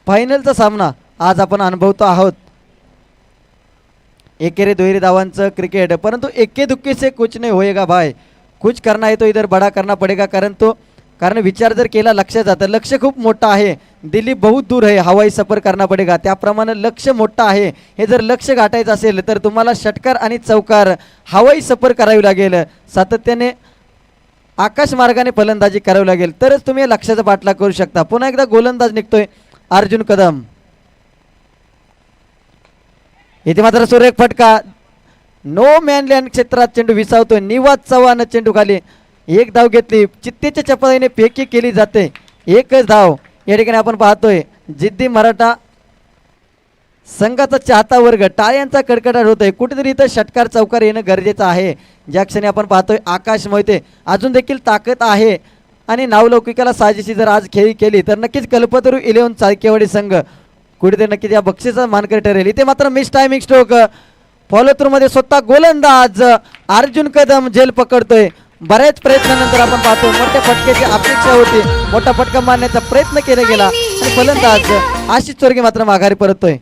फायनलचा सामना आज आपण अनुभवतो आहोत. एकेरे दुहेरी धावांचं क्रिकेट, परंतु एके दुक्के से कुछ नहीं होएगा भाई. कुछ करना है तो इधर बड़ा करना पडेगा. कारण विचार जर केला लक्ष्य जातं. लक्ष्य खूप मोठं आहे. दिल्ली बहुत दूर आहे. हवाई सफर करना पडेगा. त्याप्रमाणे लक्ष्य मोठं आहे. हे जर लक्ष्य गाठायचं असेल तर तुम्हाला षटकार आणि चौकार हवाई सफर करावी लागेल. सातत्याने आकाश मार्गाने फलंदाजी करावी लागेल तरच तुम्ही या लक्ष्याचा पाठलाग करू शकता. पुन्हा एकदा गोलंदाज निघतोय अर्जुन कदम. इथे मात्र सुरेख फटका. नो मॅनलँड क्षेत्रात चेंडू विसावतोय. निवाज चव्हाण चेंडू खाली. एक धाव घेतली. चित्तेच्या चपळाईने फेकी केली जाते. एकच धाव या ठिकाणी आपण पाहतोय. जिद्दी मराठा संघाचा चाहता वर्ग टाळ्यांचा कडकडाट होतोय. कुठेतरी इथं षटकार चौकार येणं गरजेचं आहे. ज्या क्षणी आपण पाहतोय आकाश मोहिते अजून देखील ताकद आहे आणि नावलौकिकाला साजेशी जर आज खेळी केली तर नक्कीच कल्पतरू 11 चाळकेवाडी संघ कुठेतरी नक्कीच या बक्षीचा मानकरी ठरेल. इथे मात्र miss timing stroke. Follow through मध्ये स्वतः गोलंदाज अर्जुन कदम झेल पकडतोय. बऱ्याच प्रयत्नानंतर आपण पाहतो मोठ्या फटक्याची अपेक्षा होती. मोठा फटका मारण्याचा प्रयत्न केला गेला आणि फलंदाज आशिष चोरगे मात्र माघारी परततोय.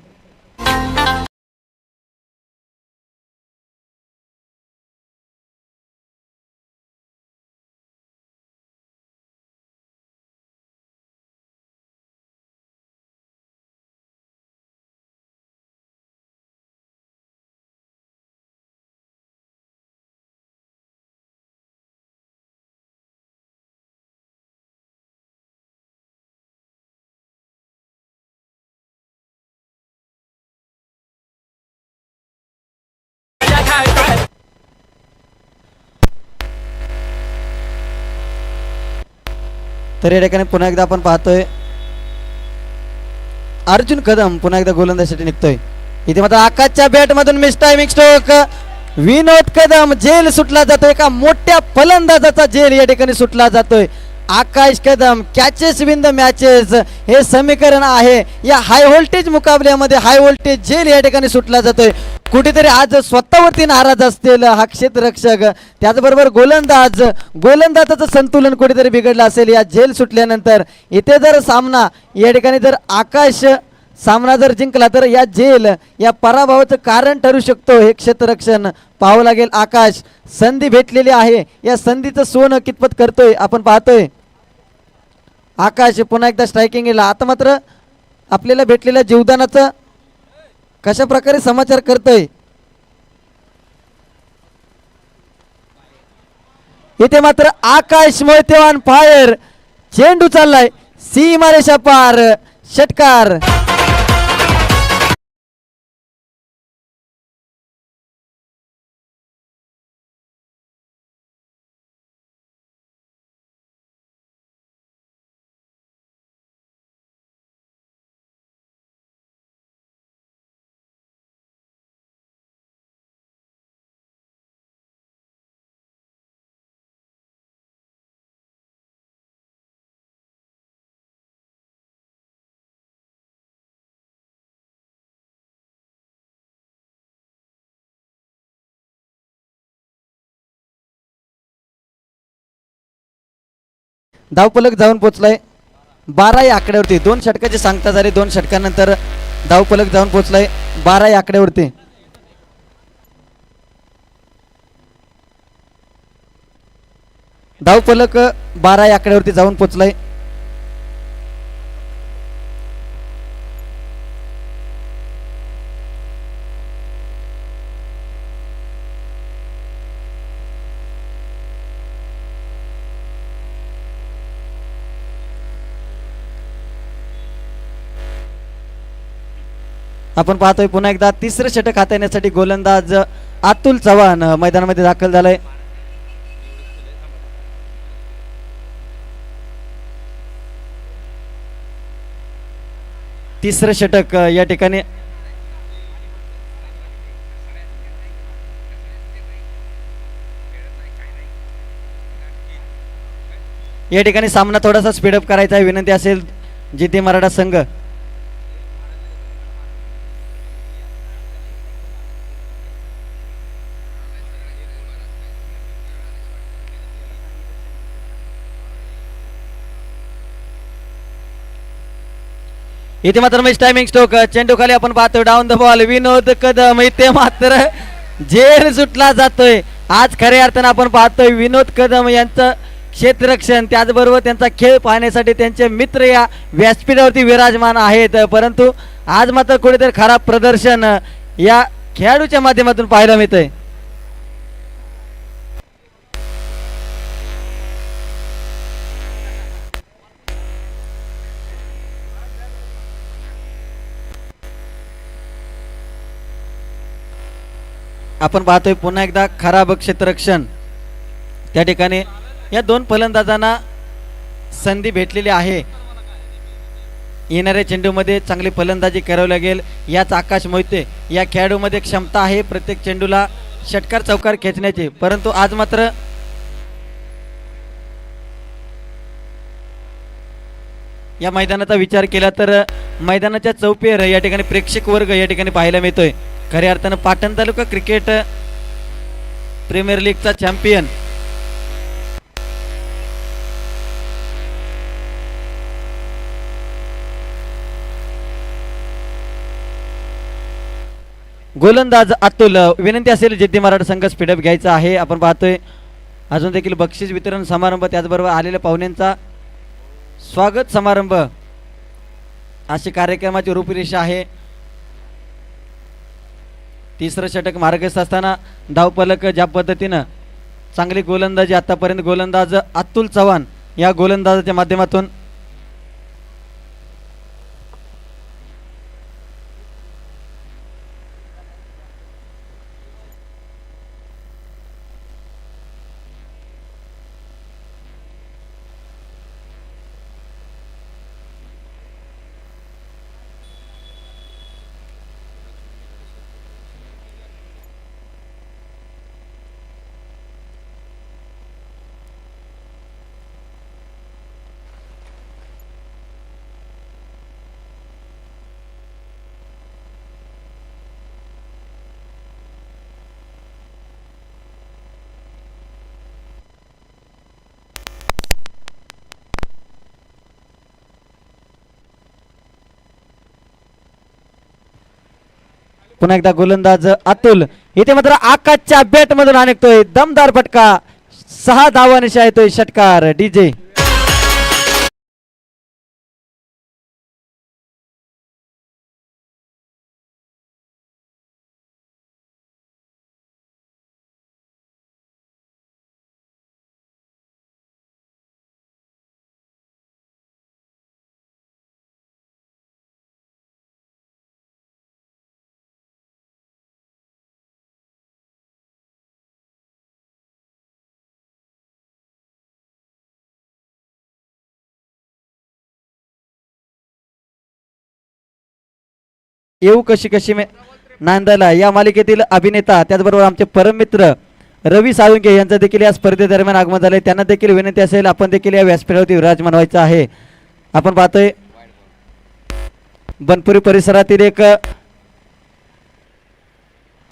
तर या ठिकाणी पुन्हा एकदा आपण पाहतोय अर्जुन कदम पुन्हा एकदा गोलंदाजीसाठी निघतोय. इथे मात्र आकाशच्या बॅट मधून मिस टायमिंग स्ट्रोक. विनोद कदम झेल सुटला जातोय. एका मोठ्या फलंदाजाचा झेल या ठिकाणी सुटला जातोय. Akash Kadam catches win the matches हे समीकरण आहे. या हाय व्होल्टेज मुकाबल्यामध्ये हाय व्होल्टेज झेल या ठिकाणी सुटला जातोय. कुठेतरी आज स्वतःवरती नाराज असतील हा क्षेत्ररक्षक. त्याचबरोबर गोलंदाजाचं संतुलन कुठेतरी बिघडलं असेल या झेल सुटल्यानंतर. इथे जर सामना या ठिकाणी जर आकाश सामना जर जिंकला तर या झेल या पराभवाचं कारण ठरू शकतो. हे क्षेत्ररक्षण पाहावं लागेल. आकाश संधी भेटलेली आहे. या संधीचं सोनं कितपत करतोय आपण पाहतोय. आकाश पुन्हा एकदा स्ट्रायकिंगला. आता मात्र आपल्याला भेटलेल्या जीवदानाचं कशा प्रकारे समाचार करतोय. इथे मात्र आकाश मोहिते ऑन फायर. चेंडू चाललाय सीमारेषा पार. षटकार. धावफलक जाऊन पोचलाय 12 या आकड्यावरती. 2 षटकाची सांगता झाली. 2 षटकानंतर धावफलक जाऊन पोचलाय 12 या आकड्यावरती. धावफलक 12 या आकड्यावरती जाऊन पोचलाय. आपण पाहतोय पुन्हा एकदा तिसरं षटक हाताळण्यासाठी गोलंदाज अतुल चव्हाण मैदानामध्ये दाखल झालाय. तिसरं षटक या ठिकाणी सामना थोडासा स्पीडअप करायचा आहे. विनंती असेल जिद्दी मराठा संघ. इथे मात्र मॅच टायमिंग स्ट्रोक चेंडू खाली आपण पाहतो डाऊन द बॉल विनोद कदम इथे मात्र जेर सुटला जातोय. आज खऱ्या अर्थानं आपण पाहतोय विनोद कदम यांचं क्षेत्ररक्षण त्याचबरोबर त्यांचा खेळ पाहण्यासाठी त्यांचे मित्र या व्यासपीठावरती विराजमान आहेत. परंतु आज मात्र कुठेतरी खराब प्रदर्शन या खेळाडूच्या माध्यमातून पाहायला मिळतंय. आपण पाहतोय पुन्हा एकदा खराब क्षेत्ररक्षण त्या ठिकाणी या दोन फलंदाजांना संधी भेटलेली आहे. येणाऱ्या चेंडूमध्ये चांगली फलंदाजी करावी लागेल. याच आकाश मोहिते या खेळाडूमध्ये क्षमता आहे प्रत्येक चेंडूला षटकार चौकार खेचण्याची. परंतु आज मात्र या मैदानाचा विचार केला तर मैदानाच्या चौपेर या ठिकाणी प्रेक्षक वर्ग या ठिकाणी पाहायला मिळतोय. खऱ्या अर्थानं पाटण तालुका क्रिकेट प्रीमियर लीगचा चॅम्पियन गोलंदाज अतुल विनंती असेल जिद्दी मराठा संघ स्पीडअप घ्यायचा आहे. आपण पाहतोय अजून देखील बक्षीस वितरण समारंभ त्याचबरोबर आलेल्या पाहुण्यांचा स्वागत समारंभ अशी कार्यक्रमाची रूपरेषा आहे. तिसरं षटक मार्गस्थ असताना धावफलक ज्या पद्धतीनं चांगली गोलंदाजी आतापर्यंत गोलंदाज अतुल चव्हाण या गोलंदाजाच्या माध्यमातून पुन्हा एकदा गोलंदाज अतुल इथे मात्र आकाशच्या बॅट मधून अनेकतोय दमदार फटका 6 धावांशी येतोय षटकार डीजे. येऊ कशी कशी नांदायला या मालिकेतील अभिनेता त्याचबरोबर आमचे परम मित्र रवी साळुंके यांचं देखील या स्पर्धेदरम्यान आगमन झाले. त्यांना देखील विनंती असेल आपण देखील या व्यासपीठावरती विराजमान व्हायचं आहे. आपण पाहतोय बनपुरी परिसरातील एक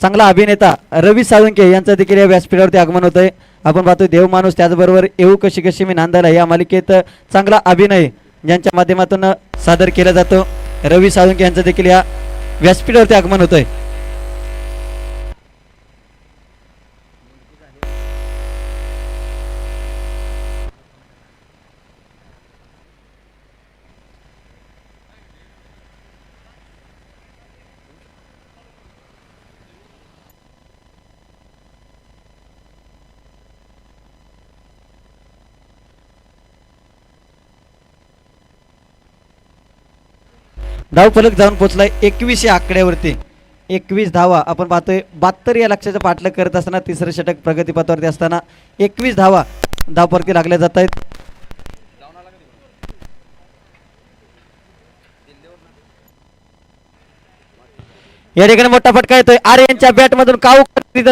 चांगला अभिनेता रवी साळुंके यांचं देखील या व्यासपीठावरती आगमन होत आहे. आपण पाहतोय देव माणूस त्याचबरोबर येऊ कशी कशी मी नांदायला या मालिकेत चांगला अभिनय ज्यांच्या माध्यमातून सादर केला जातो. रवी साळुंके यांचं देखील या व्यासपीठावरती आगमन होतंय. धावफलक जाऊन पोहोचलाय 21 आकड्यावरती. 21 धावा आपण पाहतोय 72 या लक्ष्याचं पाठलाग करत असताना तिसरं षटक प्रगतीपथावरती असताना 21 धावा धावफलकी लागल्या जात आहेत. या ठिकाणी मोठा फटका येतोय आर्यनच्या बॅट मधून काऊ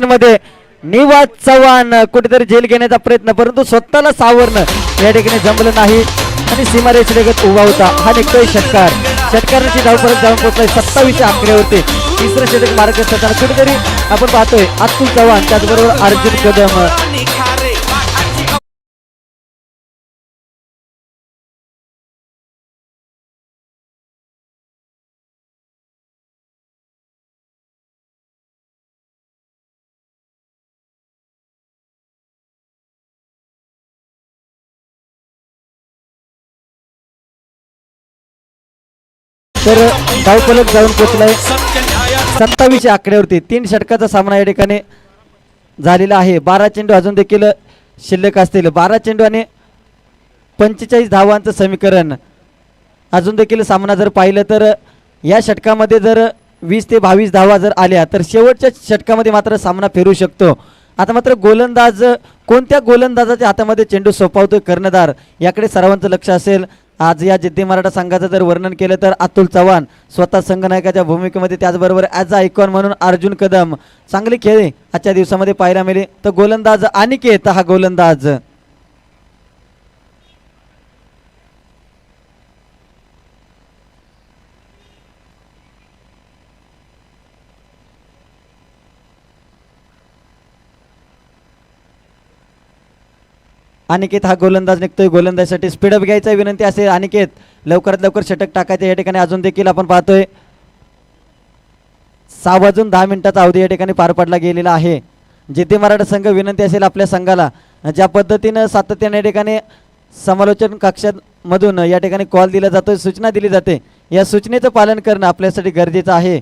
मध्ये निवास चव्हाण कुठेतरी झेल घेण्याचा प्रयत्न परंतु स्वतःला सावरणं या ठिकाणी जमलं नाही आणि सीमारेषेलगत उभा होता. हा निघतोय षटकार. षटकाराची धावफलक जाऊन पोहोचलाय 27 आकड्यावरती. तिसरं षटक मार्गस्थ असताना कुठेतरी आपण पाहतोय अतुल चव्हाण त्याचबरोबर अर्जुन कदम तर धावफलक जाऊन पोचलाय 27 आकड्यावरती. 3 षटकाचा सामना या ठिकाणी झालेला आहे. 12 चेंडू अजून देखील शिल्लक असतील. 12 चेंडू आणि 45 धावांचं समीकरण. अजून देखील सामना जर पाहिलं तर या षटकामध्ये जर 20 ते 22 धावा जर आल्या तर शेवटच्या षटकामध्ये मात्र सामना फिरू शकतो. आता मात्र गोलंदाज कोणत्या गोलंदाजाच्या हातामध्ये चेंडू सोपवतोय कर्णधार याकडे सर्वांचं लक्ष असेल. आज या जिद्दी मराठा संघाचं जर वर्णन केलं तर अतुल चव्हाण स्वतः संघनायकाच्या भूमिकेमध्ये, त्याचबरोबर ॲज अ आयकॉन म्हणून अर्जुन कदम. चांगली खेळ आजच्या दिवसामध्ये पाहायला मिळेल. तर गोलंदाज अनिकेत हा गोलंदाज. अनिकेत हा गोलंदाज निघतोय. गोलंदाजसाठी स्पीडअप घ्यायचा विनंती असेल. अनिकेत लवकरात लवकर षटक टाकायचं या ठिकाणी. अजून देखील आपण पाहतोय 6 वाजून 10 मिनिटाचा अवधी या ठिकाणी पार पडला गेलेला आहे. जिद्दी मराठा संघ विनंती असेल आपल्या संघाला, ज्या पद्धतीनं सातत्याने या ठिकाणी समालोचन कक्षामधून या ठिकाणी कॉल दिला जातो, सूचना दिली जाते, या सूचनेचं पालन करणं आपल्यासाठी गरजेचं आहे.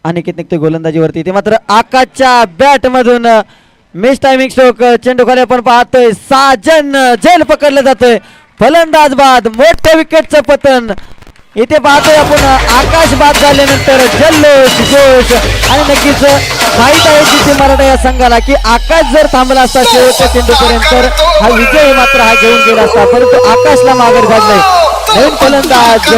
अनिकेत निघते गोलंदाजीवरती. ते मात्र आकाशच्या बॅट मधून मिस टायमिंग स्ट्रोक. चेंडू खाली आपण पाहतोय साजन झेल पकडलं जातोय. फलंदाज बाद, मोठ्या विकेटचं पतन इथे पाहतोय आपण. आकाश बाद झाल्यानंतर जल्लोष जोश आणि नक्कीच माहीत आहे जिद्दी मराठा या संघाला की आकाश जर थांबला असता शेवटच्या चेंडूपर्यंत तर हा विजय मात्र हा घेऊन गेला असता, परंतु आकाशला माघार घातलंय. नवीन फलंदाज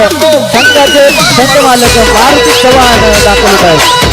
संघाचे संघ मालक मारुती चव्हाण दाखल होत आहेत.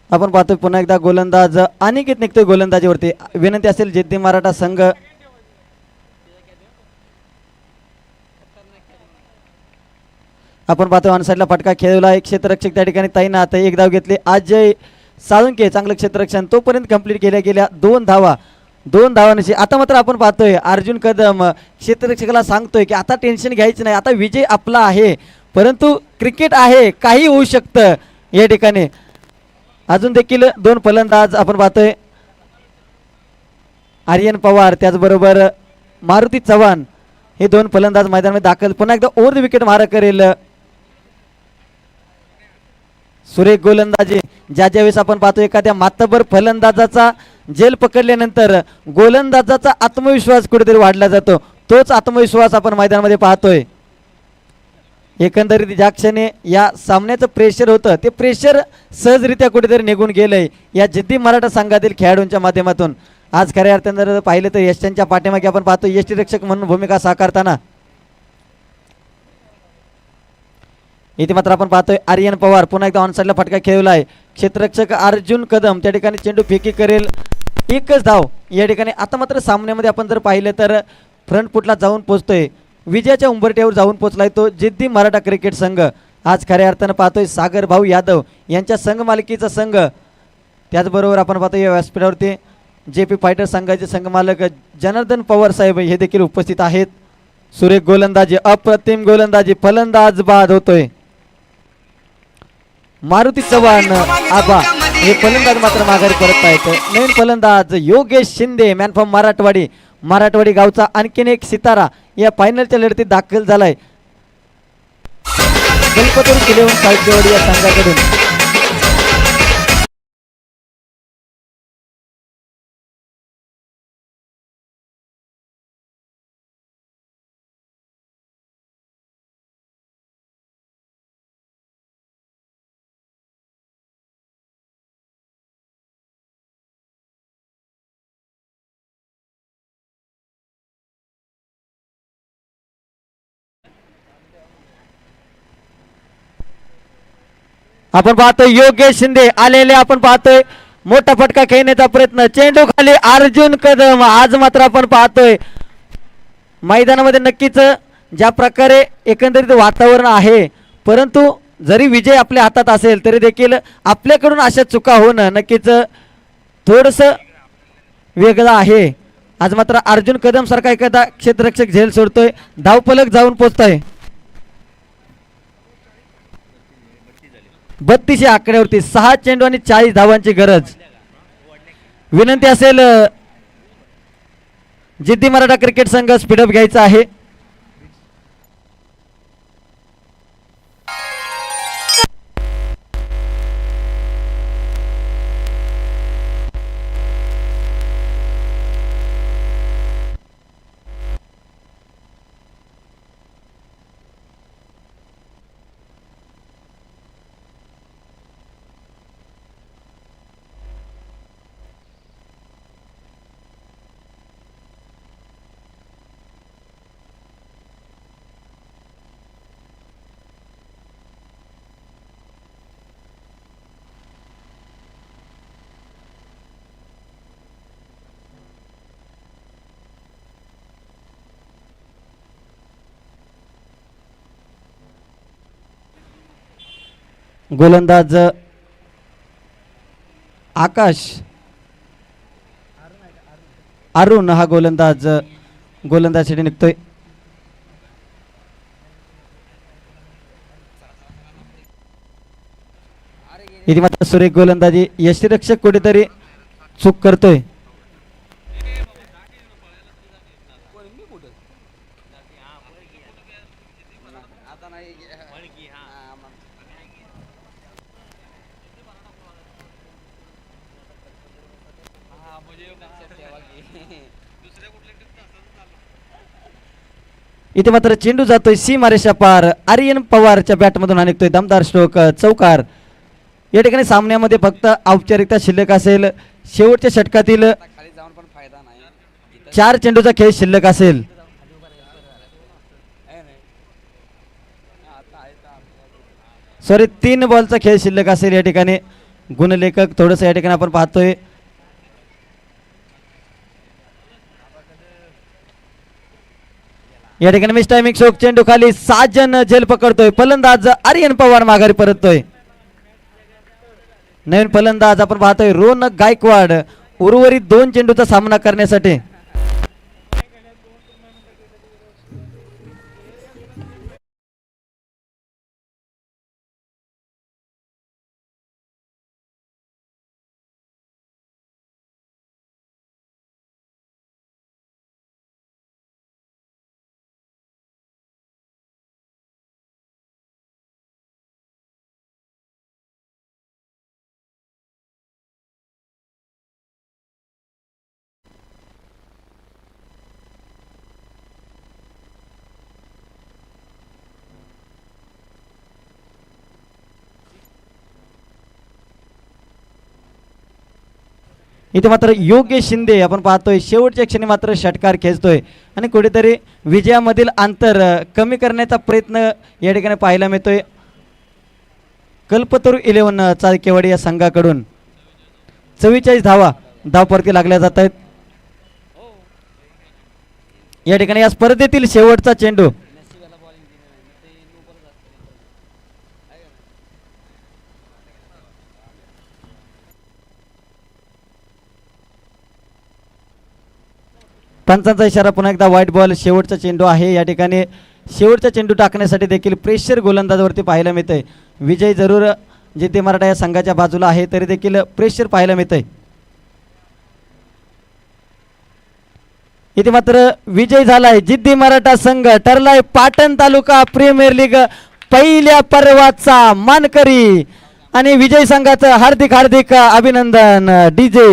आपण पाहतोय पुन्हा एकदा गोलंदाज अनिकेत निघतोय गोलंदाजीवरती. विनंती असेल जिद्दी मराठा संघ आपण पाहतोय ऑनसाईडला फटका खेळला. एक क्षेत्ररक्षक त्या ठिकाणी तैनात. एक धाव घेतली अजय साळुंके, चांगलं क्षेत्ररक्षण. तोपर्यंत कंप्लीट केल्या गेल्या 2 धावा. 2 धावांशी आता मात्र आपण पाहतोय अर्जुन कदम क्षेत्ररक्षकाला सांगतोय की आता टेन्शन घ्यायचं नाही, आता विजय आपला आहे, परंतु क्रिकेट आहे, काही होऊ शकतं या ठिकाणी. अजून देखील 2 फलंदाज आपण पाहतोय आर्यन पवार त्याचबरोबर मारुती चव्हाण हे 2 फलंदाज मैदानामध्ये दाखल. पुन्हा एकदा ओव्हर द विकेट मारा करेल सुरेख गोलंदाजी. ज्या ज्यावेळेस आपण पाहतो एखाद्या मातबर फलंदाजाचा जेल पकडल्यानंतर गोलंदाजाचा आत्मविश्वास कुठेतरी वाढला जातो, तोच आत्मविश्वास आपण मैदानामध्ये पाहतोय. एकंदरीत ज्या क्षणी या सामन्याचं प्रेशर होतं ते प्रेशर सहजरित्या कुठेतरी निघून गेलंय या जिद्दी मराठा संघातील खेळाडूंच्या माध्यमातून. आज खऱ्या अर्थानं जर पाहिलं तर यशांच्या पाठीमागे आपण पाहतो यष्टीरक्षक म्हणून भूमिका साकारताना इथे मात्र आपण पाहतोय आर्यन पवार पुन्हा एकदा ऑनसाईडला फटका खेळलाय. क्षेत्ररक्षक अर्जुन कदम त्या ठिकाणी चेंडू फेकी करेल. एकच धाव या ठिकाणी. आता मात्र सामन्यामध्ये आपण जर पाहिलं तर फ्रंट फुटला जाऊन पोहोचतोय, विजयाच्या उंबरठ्यावर जाऊन पोहोचलाय तो जिद्दी मराठा क्रिकेट संघ. आज खऱ्या अर्थानं पाहतोय सागर भाऊ यादव यांच्या संघ मालकीचा संघ. त्याचबरोबर आपण पाहतोय या व्यासपीठावरती JP फायटर संघाचे संघ मालक जनार्दन पवार साहेब हे देखील उपस्थित आहेत. सुरेख गोलंदाजी, अप्रतिम गोलंदाजी, फलंदाज बाद होतोय मारुती चव्हाण आबा. हे फलंदाज मात्र माघारी परत आहेत. नवीन फलंदाज योगेश शिंदे मॅन फ्रॉम मराठवाडी गावचा आणखीन एक सितारा या फायनलच्या लढतीत दाखल झालाय. गणपती किलेवून साहित्यवाडी या संघाकडून. आपण पाहतोय योगेश शिंदे आलेले, आपण पाहतोय मोठा फटका खेळण्याचा प्रयत्न, चेंडू खाली अर्जुन कदम. आज मात्र आपण पाहतोय मैदानामध्ये नक्कीच ज्या प्रकारे एकंदरीत वातावरण आहे, परंतु जरी विजय आपल्या हातात असेल तरी देखील आपल्याकडून अशा चुका होणं नक्कीच थोडंसं वेगळं आहे. आज मात्र अर्जुन कदम सारखा एखादा क्षेत्ररक्षक झेल सोडतोय, धावफलक जाऊन पोहोचतोय 32 या आकड्यावरती. 6 चेंडू आणि 40 धावांची गरज. विनंती असेल जिद्दी मराठा क्रिकेट संघ स्पीडअप घ्यायचा आहे. गोलंदाज आकाश अरुण हा गोलंदाजीसाठी निघतोय. इथे मात्र सुरेख गोलंदाजी, यष्टीरक्षक कुठेतरी चूक करतोय. इथे मात्र चेंडू जातोय सीमारेषा पार. आर्यन पवारच्या बॅटमधून हा निघतोय दमदार स्ट्रोक, चौकार. या ठिकाणी सामन्यामध्ये फक्त औपचारिकता शिल्लक असेल. शेवटच्या षटकातील 4 चेंडूचा खेळ शिल्लक असेल. सॉरी 3 बॉलचा खेळ शिल्लक असेल. या ठिकाणी गुणलेखक थोडंसं या ठिकाणी आपण पाहतोय. या ठिकाणी मिस टायमिंग शोक, चेंडू खाली, साजन झेल पकडतोय. फलंदाज आर्यन पवार माघारी परततोय. नवीन फलंदाज आपण पाहतोय रोनक गायकवाड उर्वरित 2 चेंडूचा सामना करण्यासाठी. इथे मात्र योगेश शिंदे आपण पाहतोय शेवटच्या क्षणी मात्र षटकार खेचतोय आणि कुठेतरी विजयामधील अंतर कमी करण्याचा प्रयत्न या ठिकाणी पाहायला मिळतोय. कल्पतरू 11 चाळकेवाडी या संघाकडून 44 धावा धावपरती लागल्या जात आहेत. या ठिकाणी या स्पर्धेतील शेवटचा चेंडू. पंचांचा इशारा, पुन्हा एकदा व्हाईट बॉल. शेवटचा चेंडू आहे. या ठिकाणी शेवटचा चेंडू टाकण्यासाठी देखील प्रेशर गोलंदाजावरती पाहायला मिळतंय. विजय जरूर जिद्दी मराठा या संघाच्या बाजूला आहे तरी देखील प्रेशर पाहायला मिळतंय. इथे मात्र विजय झालाय जिद्दी मराठा संघ, ठरलाय पाटण तालुका प्रीमियर लीग पहिल्या पर्वाचा मानकरी आणि विजय संघाचं हार्दिक हार्दिक अभिनंदन. डीजे